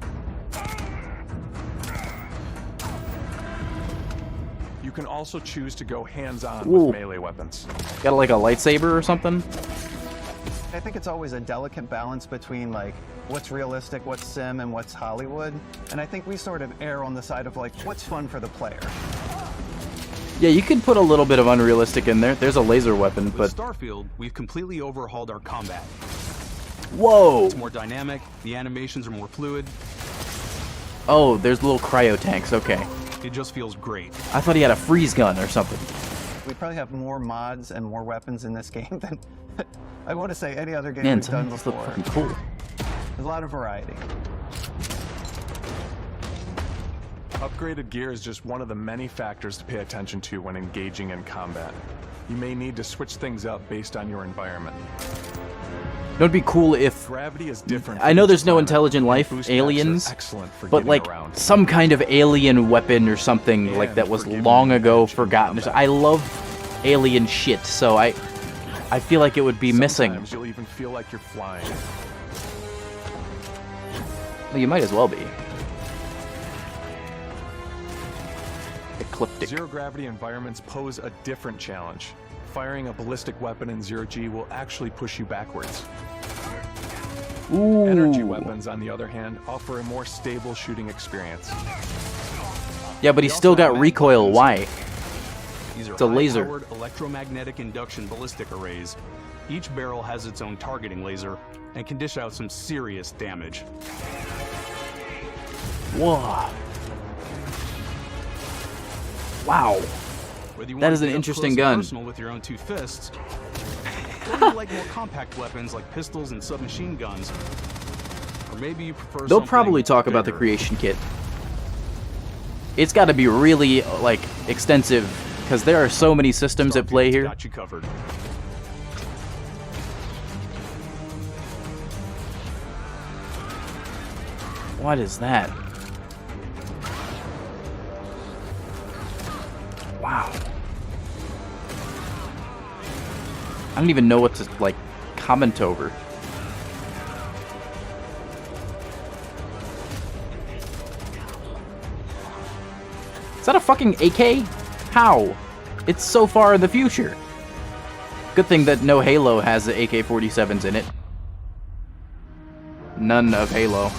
You can also choose to go hands-on Ooh. with melee weapons. Got like a lightsaber or something? I think it's always a delicate balance between like what's realistic, what's sim, and what's Hollywood. And I think we sort of err on the side of like what's fun for the player. Yeah, you could put a little bit of unrealistic in there. There's a laser weapon, With but Starfield, we've completely overhauled our combat. whoa! It's more dynamic, the animations are more fluid. Oh, there's little cryo tanks. Okay, It just feels great. I thought he had a freeze gun or something. We probably have more mods and more weapons in this game than I want to say any other game Man, we've done some of these look before. fucking cool. There's a lot of variety. Upgraded gear is just one of the many factors to pay attention to when engaging in combat. You may need to switch things up based on your environment. It would be cool if Gravity is different. I know there's no intelligent life, boost packs are aliens, excellent for but getting like around. some kind of alien weapon or something like that was long ago forgotten. I love alien shit, so I feel like it would be missing. Sometimes you'll even feel like you're flying. Well, you might as well be. Ecliptic. Zero gravity environments pose a different challenge. Firing a ballistic weapon in zero G will actually push you backwards. Ooh. Energy weapons, on the other hand, offer a more stable shooting experience. Yeah, but he's still got recoil. Why? These are It's a laser. high-powered electromagnetic induction ballistic arrays. Each barrel has its own targeting laser and can dish out some serious damage. Whoa. Wow. Whether you That want is to an get up interesting close and gun. personal with your own two fists, or you like more compact weapons like pistols and submachine guns, or maybe you prefer They'll something probably talk about the bigger. creation kit. It's got to be really, like, extensive, because there are so many systems at play here. Got you covered. What is that? Wow. I don't even know what to, like, comment over. Is that a fucking AK? How? It's so far in the future. Good thing that no Halo has the AK-47s in it. None of Halo.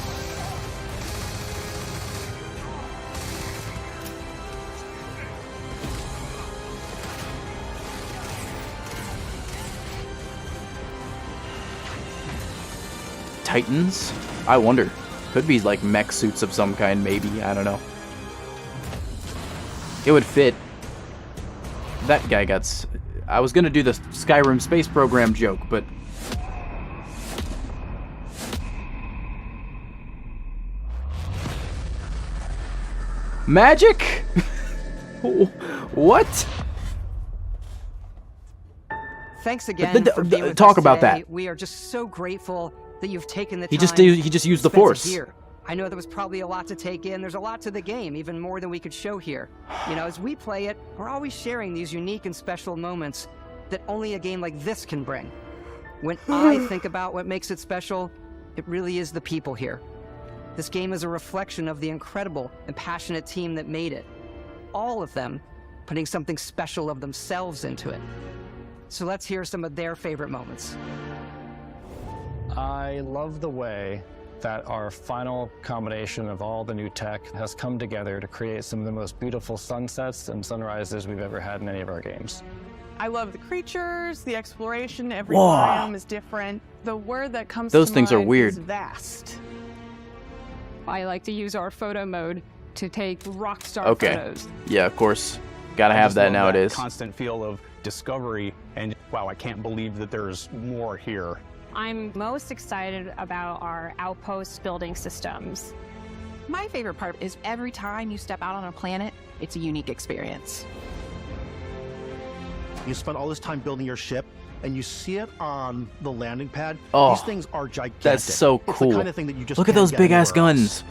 Titans? I wonder. Could be like mech suits of some kind, maybe. I don't know. It would fit. That guy got... I was gonna do the Skyrim space program joke, but... Magic? What? Thanks again for being with talk us about today. that. We are just so grateful that you've taken the time. He just used the to spend Force. Here. I know there was probably a lot to take in. There's a lot to the game, even more than we could show here. You know, as we play it, we're always sharing these unique and special moments that only a game like this can bring. When I think about what makes it special, it really is the people here. This game is a reflection of the incredible and passionate team that made it. All of them putting something special of themselves into it. So let's hear some of their favorite moments. I love the way that our final combination of all the new tech has come together to create some of the most beautiful sunsets and sunrises we've ever had in any of our games. I love the creatures, the exploration, every Whoa. biome is different. The word that comes Those to things are mind weird. is vast. I like to use our photo mode to take rock star Okay. photos. Yeah, of course. Gotta I have just that love nowadays. Constant feel of discovery and wow, I can't believe that there's more here. I'm most excited about our outpost building systems. My favorite part is every time you step out on a planet, it's a unique experience. You spend all this time building your ship, and you see it on the landing pad. Oh, These things are gigantic. that's so It's cool. the kind of thing that you just Look at can't those get big ass anywhere else. guns.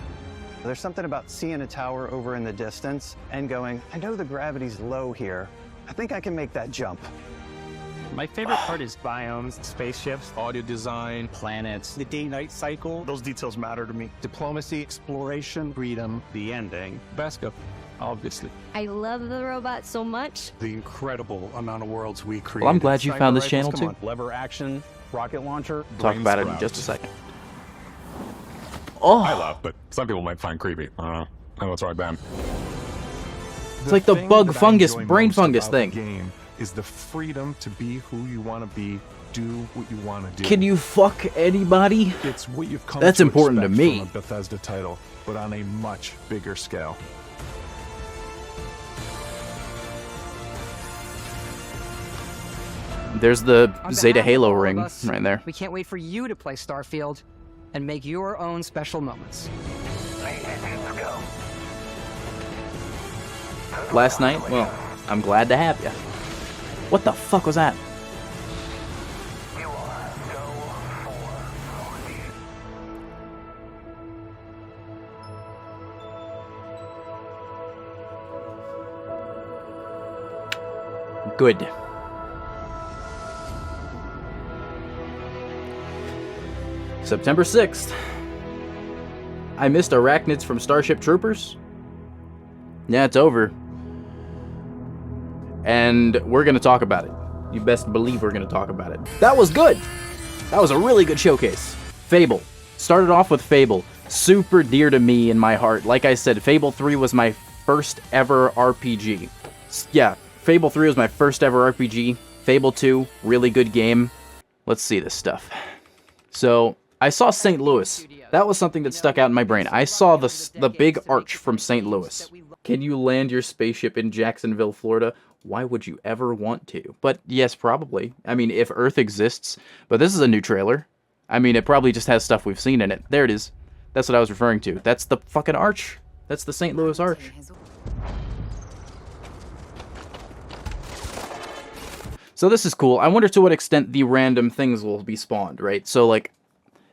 There's something about seeing a tower over in the distance and going, I know the gravity's low here. I think I can make that jump. My favorite part is biomes, spaceships, audio design, planets. The day-night cycle, those details matter to me. Diplomacy, exploration, freedom, the ending. Beskar, obviously. I love the robot so much. The incredible amount of worlds we created. Well, I'm glad you found this Sniper channel rifles, too. come on. Lever action, rocket launcher. Talk brain about it in sprout. just a second. Oh, I laugh, but some people might find creepy. I don't know. I know it's right, Ben. It's like the thing bug that I fungus, enjoy brain most fungus about the thing. game is the freedom to be who you want to be, do what you want to do. Can you fuck anybody? It's what you've come That's to important to expect me. from a Bethesda title, but on a much bigger scale. There's the On Zeta behalf of Halo all of ring us, right there. We can't wait for you to play Starfield and make your own special moments. Last night? Well, I'm glad to have you. What the fuck was that? Good. September 6th. I missed arachnids from Starship Troopers. Yeah, it's over. And we're going to talk about it. You best believe we're going to talk about it. That was good. That was a really good showcase. Fable. Started off with Fable. Super dear to me in my heart. Like I said, Fable 3 was my first ever RPG. Yeah, Fable 3 was my first ever RPG. Fable 2, really good game. Let's see this stuff. So, I saw St. Louis. That was something that stuck out in my brain. I saw the big arch from St. Louis. Can you land your spaceship in Jacksonville, Florida? Why would you ever want to? But yes, probably. I mean, if Earth exists. But this is a new trailer. I mean, it probably just has stuff we've seen in it. There it is. That's what I was referring to. That's the fucking arch. That's the St. Louis arch. So this is cool. I wonder to what extent the random things will be spawned, right? So, like,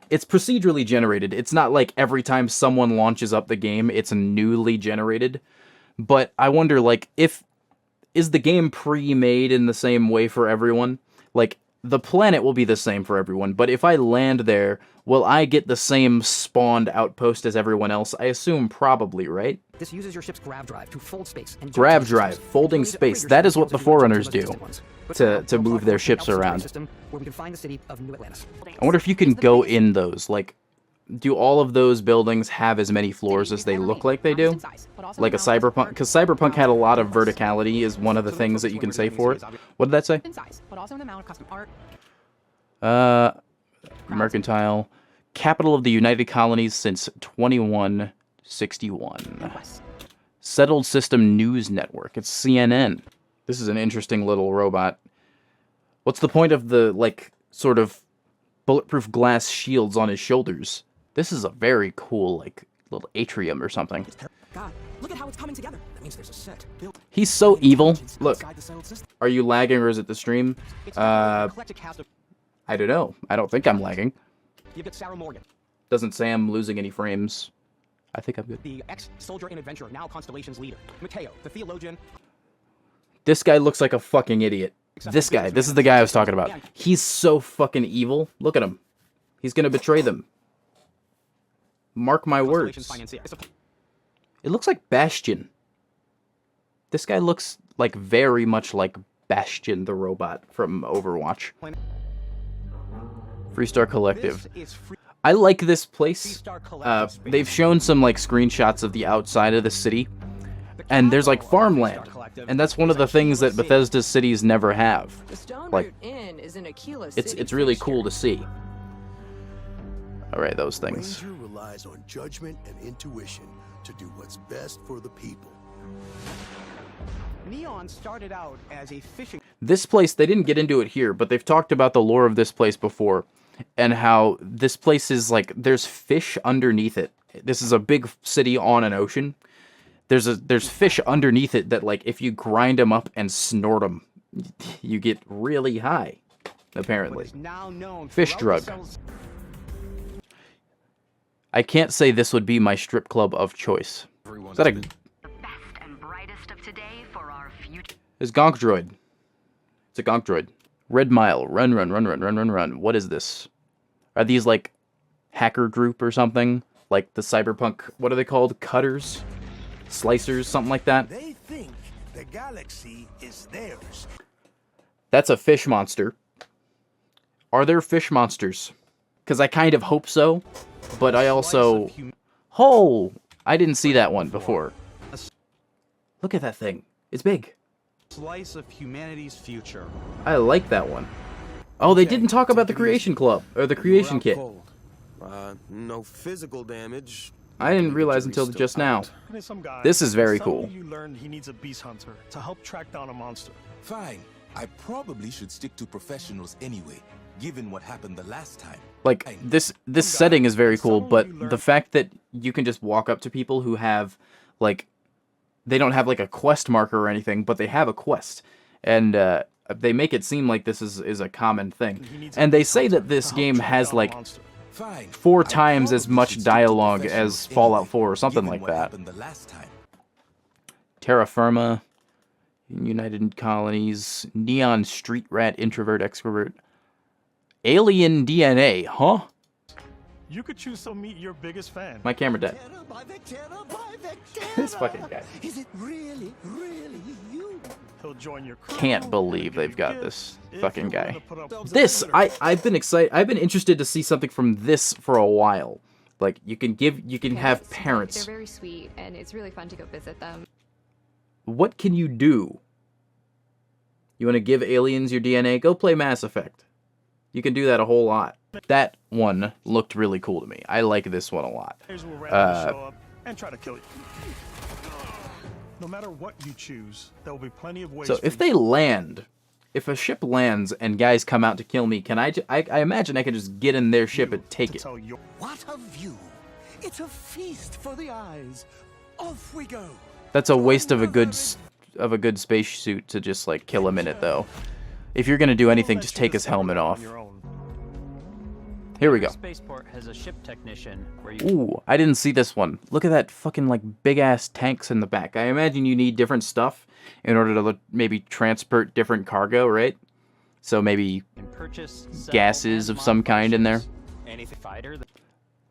it's procedurally generated. It's not like every time someone launches up the game, it's newly generated. But I wonder, like, is the game pre-made in the same way for everyone? Like, the planet will be the same for everyone, but if I land there, will I get the same spawned outpost as everyone else? I assume probably, right? This uses your ship's grav drive to fold space. And Grav drive, folding space. That is what the Forerunners do to move their ships around. Where we can find the city of New Atlantis. I wonder if you can go in those. Like, do all of those buildings have as many floors as they look like they do? Like a Cyberpunk? Because Cyberpunk had a lot of verticality is one of the things that you can say for it. What did that say? Mercantile. Capital of the United Colonies since 2161. Settled System News Network. It's CNN. This is an interesting little robot. What's the point of the, like, sort of bulletproof glass shields on his shoulders? This is a very cool, like, little atrium or something. God, look at how it's coming together. That means there's a set. He's so evil. Look, are you lagging or is it the stream? I don't know. I don't think I'm lagging. You've got Sarah Morgan. Doesn't say I'm losing any frames. I think I'm good. The ex-soldier and adventurer, now Constellation's leader. Mateo, the theologian. This guy looks like a fucking idiot. This guy. This is the guy I was talking about. He's so fucking evil. Look at him. He's gonna betray them. Mark my words. It looks like Bastion. This guy looks like very much like Bastion the robot from Overwatch. Freestar Collective. I like this place. They've shown some like screenshots of the outside of the city, and there's like farmland, and that's one of the things that Bethesda's cities never have. Like, it's really cool to see. All right, those things. Ranger relies on judgment and intuition to do what's best for the people. Neon started out as a fishing. This place, they didn't get into it here, but they've talked about the lore of this place before, and how this place is like, there's fish underneath it. This is a big city on an ocean. There's fish underneath it that, like, if you grind them up and snort them, you get really high, apparently. Fish drug. I can't say this would be my strip club of choice. Is that a... It's Gonk Droid. It's a Gonk Droid. Red Mile. Run, run, run, run, run, run, run. What is this? Are these, like, hacker group or something? Like the Cyberpunk... What are they called? Cutters? Slicers? Something like that? They think the galaxy is theirs. That's a fish monster. Are there fish monsters? Because I kind of hope so. But I also... Oh! I didn't see that one before. Look at that thing. It's big. Slice of humanity's future. I like that one. Oh, they didn't talk about the Creation Club, or the Creation Kit. No physical damage. I didn't realize until just now. This is very cool. You learned he needs a beast hunter to help track down a monster. Fine. I probably should stick to professionals anyway, given what happened the last time. Like, this setting is very cool, but the fact that you can just walk up to people who have, like, they don't have, like, a quest marker or anything, but they have a quest. And, they make it seem like this is a common thing. And they say that this game has, like, 4 times as much dialogue as Fallout 4 or something like that. Terra Firma, United Colonies, Neon Street Rat, Introvert, Extrovert, Alien DNA, huh? You could choose to meet your biggest fan. My camera dead. This fucking guy. Is it really, really you? He'll join your crew. Can't believe they've got this fucking guy. This, I've been excited. I've been interested to see something from this for a while. Like, you can have parents. They're very sweet, and it's really fun to go visit them. What can you do? You want to give aliens your DNA? Go play Mass Effect. You can do that a whole lot. That one looked really cool to me. I like this one a lot. Will show up and try to kill you. No matter what you choose, there will be plenty of ways. So if they land, if a ship lands and guys come out to kill me, can I imagine I can just get in their ship and take it. What a view! It's a feast for the eyes. Off we go. That's a waste of a good spacesuit to just like kill him in it though. If you're gonna do anything, just take his helmet off. Here we go. Spaceport has a ship technician where you Ooh, I didn't see this one. Look at that fucking like big ass tanks in the back. I imagine you need different stuff in order to maybe transport different cargo, right? So maybe can purchase, sell, gases and of some kind in there. anything fighter.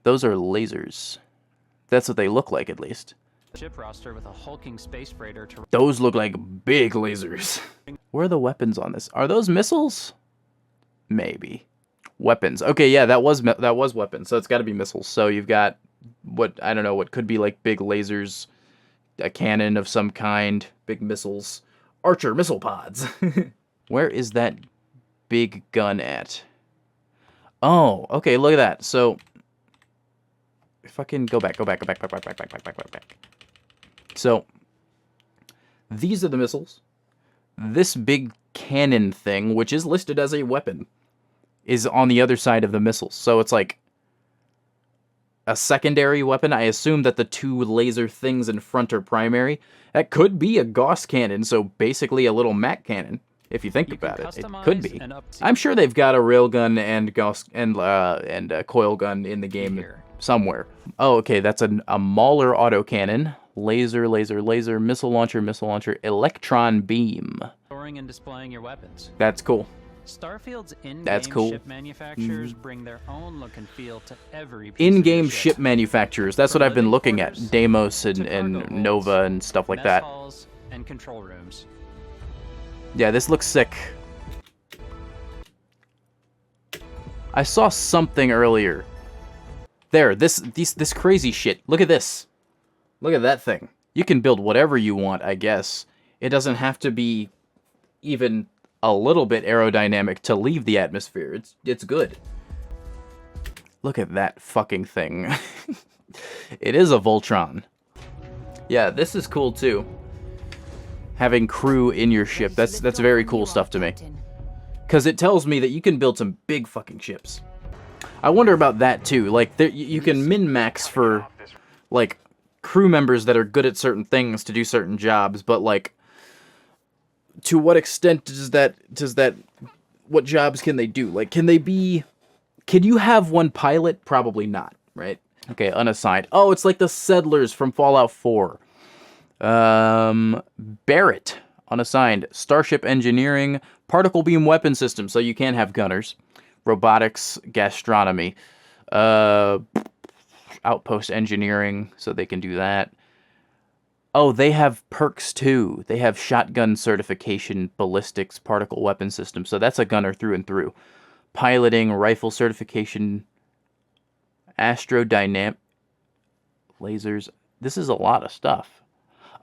Those are lasers. That's what they look like, at least. Ship roster with a hulking space freighter to Those look like big lasers. Where are the weapons on this? Are those missiles? Maybe. Weapons. Okay, yeah, that was weapons. So it's got to be missiles. So you've got what I don't know what could be like big lasers, a cannon of some kind, big missiles, Archer missile pods. Where is that big gun at? Oh, okay. Look at that. So if I can go back. So these are the missiles. This big cannon thing, which is listed as a weapon, is on the other side of the missiles. So it's like a secondary weapon. I assume that the two laser things in front are primary. That could be a Gauss cannon, so basically a little Mac cannon, if you think about it. It could be. I'm sure they've got a railgun and Gauss and a coil gun in the game somewhere. Oh, okay, that's a Mauler autocannon. Laser, missile launcher, electron beam. storing and displaying your weapons. That's cool. Starfield's in-game That's cool. ship manufacturers bring their own look and feel to every piece In-game ship manufacturers. That's what I've been looking at. Deimos and Nova and stuff like that. halls and control rooms. Yeah, this looks sick. I saw something earlier. There, this crazy shit. Look at this. Look at that thing. You can build whatever you want, I guess. It doesn't have to be even a little bit aerodynamic to leave the atmosphere. It's good. Look at that fucking thing. It is a Voltron. Yeah, this is cool too. Having crew in your ship. That's very cool stuff to me. Because it tells me that you can build some big fucking ships. I wonder about that too. Like, you can min-max for, like, crew members that are good at certain things to do certain jobs, but, like, to what extent does that, what jobs can they do? Like, can you have one pilot? Probably not, right? Okay, unassigned. Oh, it's like the settlers from Fallout 4. Barrett, unassigned. Starship engineering, particle beam weapon system, so you can have gunners. Robotics, gastronomy. Outpost engineering, so they can do that. Oh, they have perks too. They have shotgun certification, ballistics, particle weapon system, so that's a gunner through and through. Piloting, rifle certification, astrodynamic, lasers. This is a lot of stuff.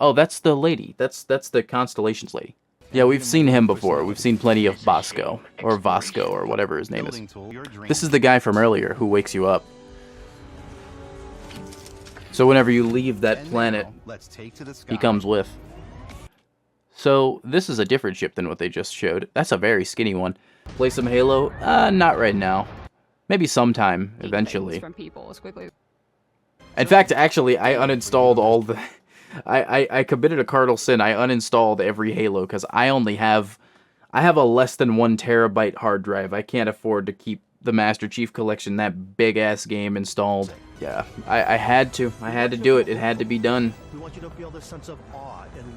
Oh, that's the lady. That's the Constellations lady. Yeah, we've seen him before. We've seen plenty of Bosco, or Vasco, or whatever his name is. This is the guy from earlier who wakes you up. So whenever you leave that planet, he comes with. So this is a different ship than what they just showed. That's a very skinny one. Play some Halo? Not right now. Maybe sometime, eventually. From people as quickly. In fact, actually, I uninstalled all the... I committed a cardinal sin. I uninstalled every Halo because I have a less than 1 terabyte hard drive. I can't afford to keep the Master Chief Collection, that big ass game, installed. Yeah, I had to do it. It had to be done.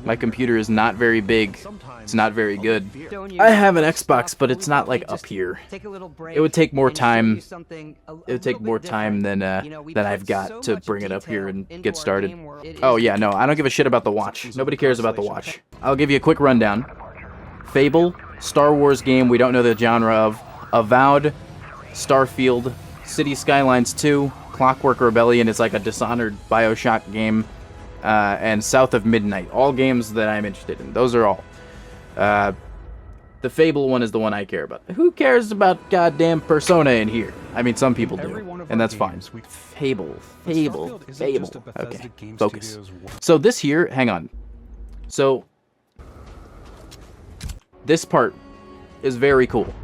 My computer is not very big. It's not very good. I have an Xbox, but it's not like up here. It would take more time. It would take more time than I've got to bring it up here and get started. Oh yeah, no, I don't give a shit about the watch. Nobody cares about the watch. I'll give you a quick rundown. Fable, Star Wars game we don't know the genre of. Avowed, Starfield, City Skylines 2, Clockwork Rebellion is like a Dishonored BioShock game, and South of Midnight. All games that I'm interested in. Those are all. The Fable one is the one I care about. Who cares about goddamn Persona in here? I mean, some people do, and that's fine. Fable. Okay, focus. So this here, hang on. So this part is very cool.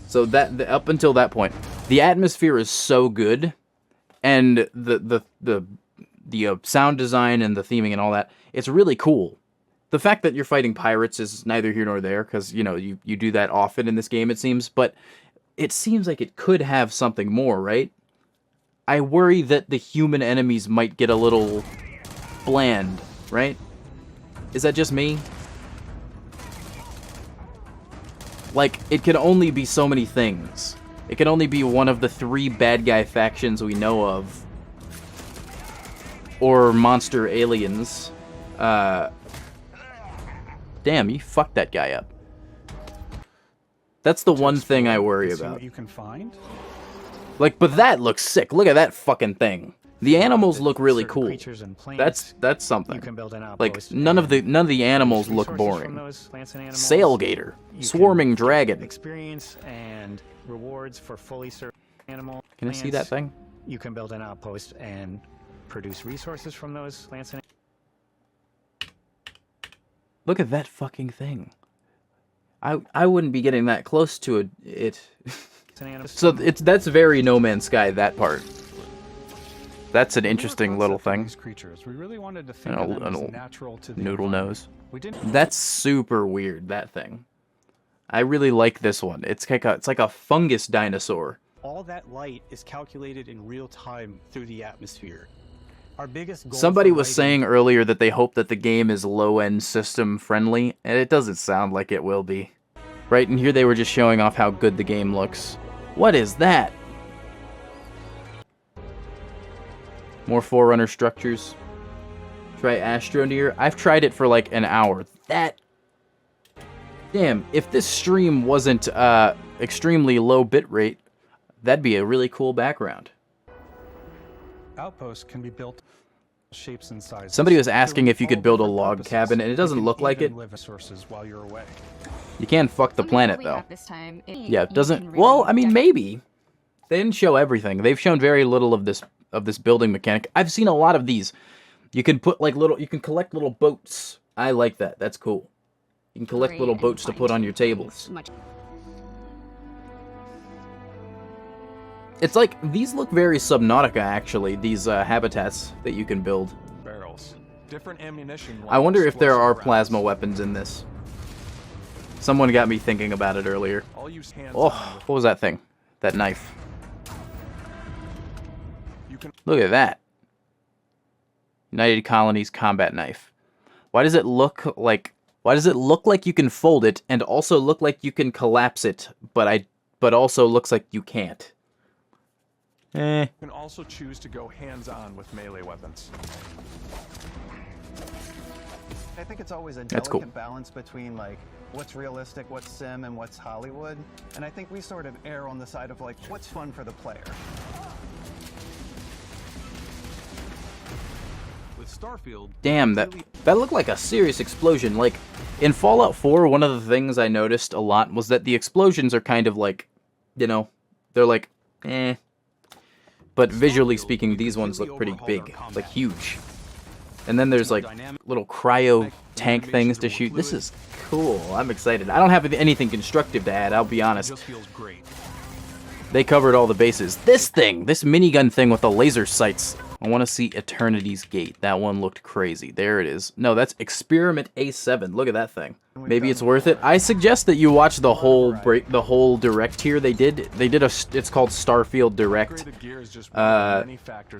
So up until that point, the atmosphere is so good, and the sound design and the theming and all that, it's really cool. The fact that you're fighting pirates is neither here nor there, because, you know, you do that often in this game, it seems, but it seems like it could have something more, right? I worry that the human enemies might get a little bland, right? Is that just me? Like, it can only be so many things. It can only be one of the 3 bad guy factions we know of. Or monster aliens. Damn, you fucked that guy up. That's the one thing I worry about. What you can find? Like, but that looks sick. Look at that fucking thing. The animals look really cool. That's something. You can build an Like, outpost none of the animals look boring. Sailgator, swarming dragon. Experience and rewards for fully served animal. Can I see that thing? You can build an outpost and produce resources from those plants and Look at that fucking thing. I wouldn't be getting that close to it. So that's very No Man's Sky, that part. That's an interesting little thing. We really wanted to think of them as natural to the noodle nose. We didn't. That's super weird, that thing. I really like this one. It's like a fungus dinosaur. All that light is calculated in real time through the atmosphere. Our biggest goal Somebody for was lighting- saying earlier that they hope that the game is low-end system friendly, and it doesn't sound like it will be. Right, and here they were just showing off how good the game looks. What is that? More Forerunner structures. Try Astroneer. I've tried it for like an hour. That... Damn, if this stream wasn't extremely low bitrate, that'd be a really cool background. Outposts can be built shapes and sizes. Somebody was asking if you could build a log cabin, and it doesn't look like it. While you're away. You can fuck the planet, though. This time, Yeah, it doesn't... Well, I mean, maybe. They didn't show everything. They've shown very little of this building mechanic. I've seen a lot of these. You can put, like, you can collect little boats. I like that. That's cool. You can collect little boats to put on your tables. It's like, these look very Subnautica, actually, these habitats that you can build. Barrels. Different ammunition. I wonder if there are plasma weapons in this. Someone got me thinking about it earlier. Oh, what was that thing? That knife. Look at that. United Colonies combat knife. Why does it look like you can fold it and also look like you can collapse it, but also looks like you can't? You can also choose to go hands-on with melee weapons. I think it's always a That's delicate cool. balance between like what's realistic, what's sim, and what's Hollywood. And I think we sort of err on the side of like what's fun for the player. With STARFIELD, Damn, that looked like a serious explosion. Like, in Fallout 4, one of the things I noticed a lot was that the explosions are kind of like, you know, they're like, eh. But visually speaking, these ones look pretty big, like huge. And then there's like little cryo tank things to shoot. This is cool. I'm excited. I don't have anything constructive to add, I'll be honest. They covered all the bases. This minigun thing with the laser sights. I want to see Eternity's Gate. That one looked crazy. There it is. No, that's Experiment A7. Look at that thing. Maybe it's worth it. I suggest that you watch the whole direct here. It's called Starfield Direct.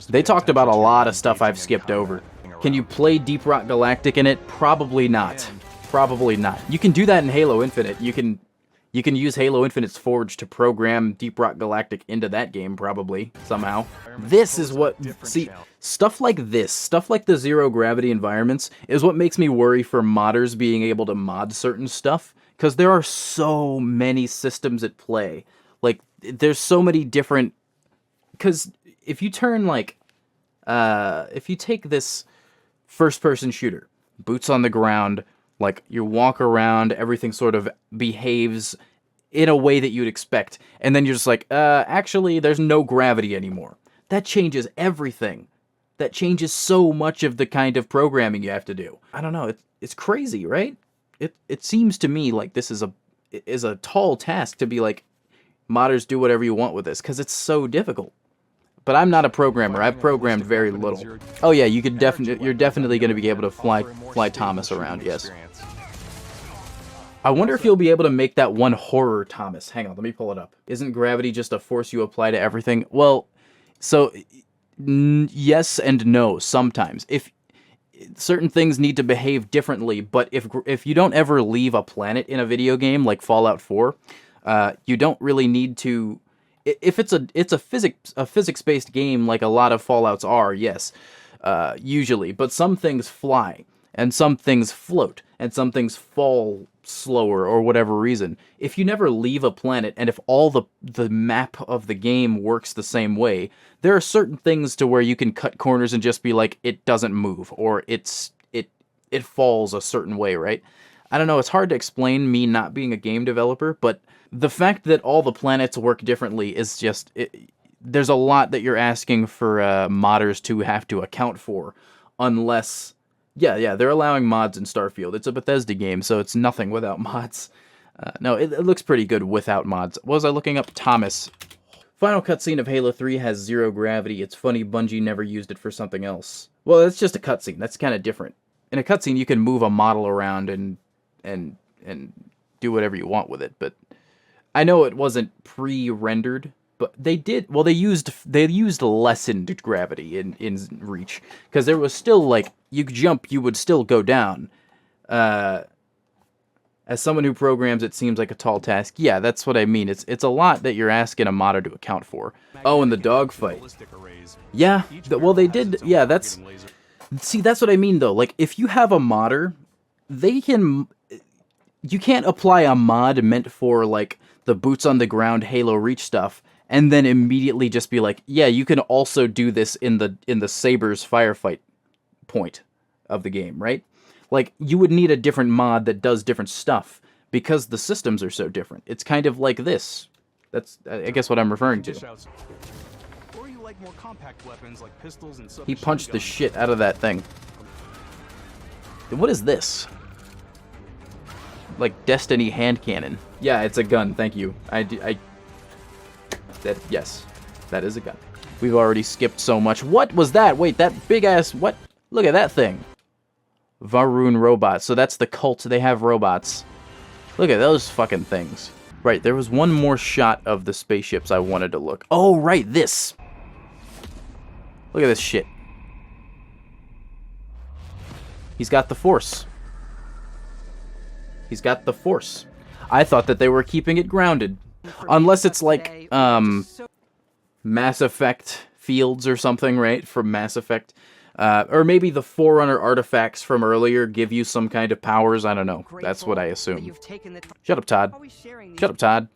They talked about a lot of stuff I've skipped over. Can you play Deep Rock Galactic in it? Probably not. Probably not. You can do that in Halo Infinite. You can use Halo Infinite's Forge to program Deep Rock Galactic into that game, probably, somehow. This is what... See, stuff like this, stuff like the zero-gravity environments, is what makes me worry for modders being able to mod certain stuff, because there are so many systems at play. Like, there's so many different... Because if you turn, like... if you take this first-person shooter, boots on the ground... Like, you walk around, everything sort of behaves in a way that you'd expect. And then you're just like, actually, there's no gravity anymore. That changes everything. That changes so much of the kind of programming you have to do. I don't know, it's crazy, right? It seems to me like this is a tall task to be like, modders do whatever you want with this, because it's so difficult. But I'm not a programmer. I've programmed very little. Oh yeah, you could you're definitely going to be able to fly Thomas around, yes. I wonder if you'll be able to make that one horror Thomas. Hang on, let me pull it up. Isn't gravity just a force you apply to everything? Well, so yes and no sometimes. If certain things need to behave differently, but if you don't ever leave a planet in a video game like Fallout 4, you don't really need to. If it's a physics-based game like a lot of Fallouts are, yes, usually. But some things fly, and some things float, and some things fall slower or whatever reason. If you never leave a planet, and if all the map of the game works the same way, there are certain things to where you can cut corners and just be like, it doesn't move, or it falls a certain way, right? I don't know, it's hard to explain, me not being a game developer, but the fact that all the planets work differently is just... there's a lot that you're asking for modders to have to account for, unless... Yeah, they're allowing mods in Starfield. It's a Bethesda game, so it's nothing without mods. No, it looks pretty good without mods. What was I looking up? Thomas. Final cutscene of Halo 3 has 0 gravity. It's funny Bungie never used it for something else. Well, that's just a cutscene. That's kind of different. In a cutscene, you can move a model around and do whatever you want with it, but I know it wasn't pre-rendered. But they did, well, they used lessened gravity in Reach, because there was still, like, you could jump, you would still go down. As someone who programs, it seems like a tall task. Yeah, that's what I mean. It's a lot that you're asking a modder to account for. Oh, and the dogfight. Yeah, well, they did, yeah, that's... See, that's what I mean, though. Like, if you have a modder, they can... You can't apply a mod meant for, like, the boots-on-the-ground Halo Reach stuff, and then immediately just be like, yeah, you can also do this in the Sabers firefight point of the game, right? Like, you would need a different mod that does different stuff, because the systems are so different. It's kind of like this. That's, I guess, what I'm referring to. Or you like more compact weapons like pistols and He punched the shit out of that thing. What is this? Like, Destiny hand cannon. Yeah, it's a gun, thank you. Yes, that is a gun. We've already skipped so much. What was that? Wait, that big ass, what? Look at that thing. Varun robots. So that's the cult. They have robots. Look at those fucking things. Right, there was one more shot of the spaceships I wanted to look. Oh, right, this. Look at this shit. He's got the Force. He's got the Force. I thought that they were keeping it grounded. Unless it's like, Mass Effect fields or something, right? From Mass Effect. Or maybe the Forerunner artifacts from earlier give you some kind of powers. I don't know. That's what I assume. Shut up, Todd. Shut up, Todd.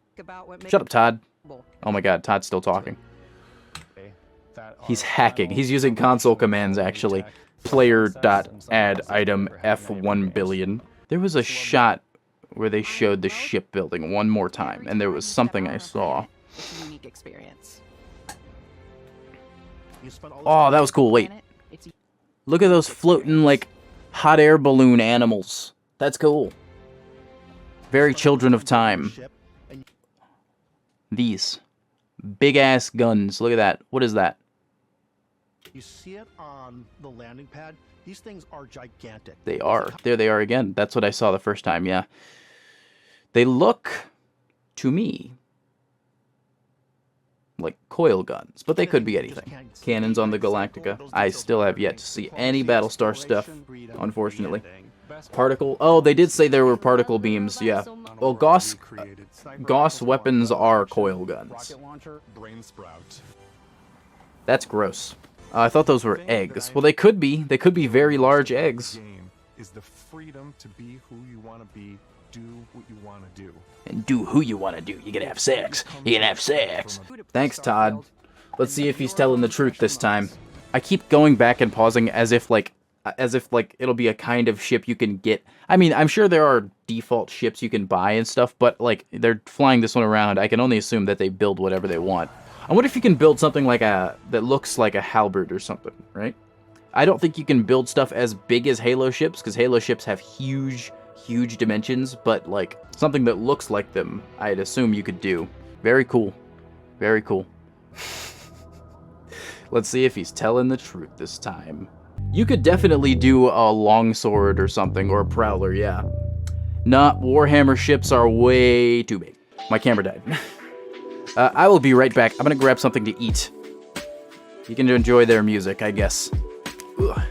Shut up, Todd. Oh my god, Todd's still talking. He's hacking. He's using console commands, actually. Player.add item F1 billion. There was a shot where they showed the shipbuilding one more time, and there was something I saw. It's a unique experience. Oh, that was cool. Wait. Look at those floating, like, hot air balloon animals. That's cool. Very Children of Time. These. Big-ass guns. Look at that. What is that? You see it on the landing pad? These things are gigantic. They are. There they are again. That's what I saw the first time, yeah. They look, to me, like coil guns, but they could be anything. Cannons on the Galactica. I still have yet to see any Battlestar stuff, unfortunately. Particle... Oh, they did say there were particle beams, yeah. Well, Gauss weapons are coil guns. That's gross. I thought those were eggs. Well, they could be. They could be very large eggs. Is the freedom to be who you want to be, do what you want to do. And do who you want to do. You can have sex. You can have sex. Thanks, Todd. Let's see if he's telling the truth this time. I keep going back and pausing as if like it'll be a kind of ship you can get. I mean, I'm sure there are default ships you can buy and stuff, but like they're flying this one around. I can only assume that they build whatever they want. I wonder if you can build something like that looks like a halberd or something, right? I don't think you can build stuff as big as Halo ships, because Halo ships have huge dimensions, but like something that looks like them, I'd assume you could do. Very cool. Very cool. Let's see if he's telling the truth this time. You could definitely do a longsword or something, or a prowler, yeah. Nah, Warhammer ships are way too big. My camera died. I will be right back. I'm gonna grab something to eat. You can enjoy their music, I guess. Ugh.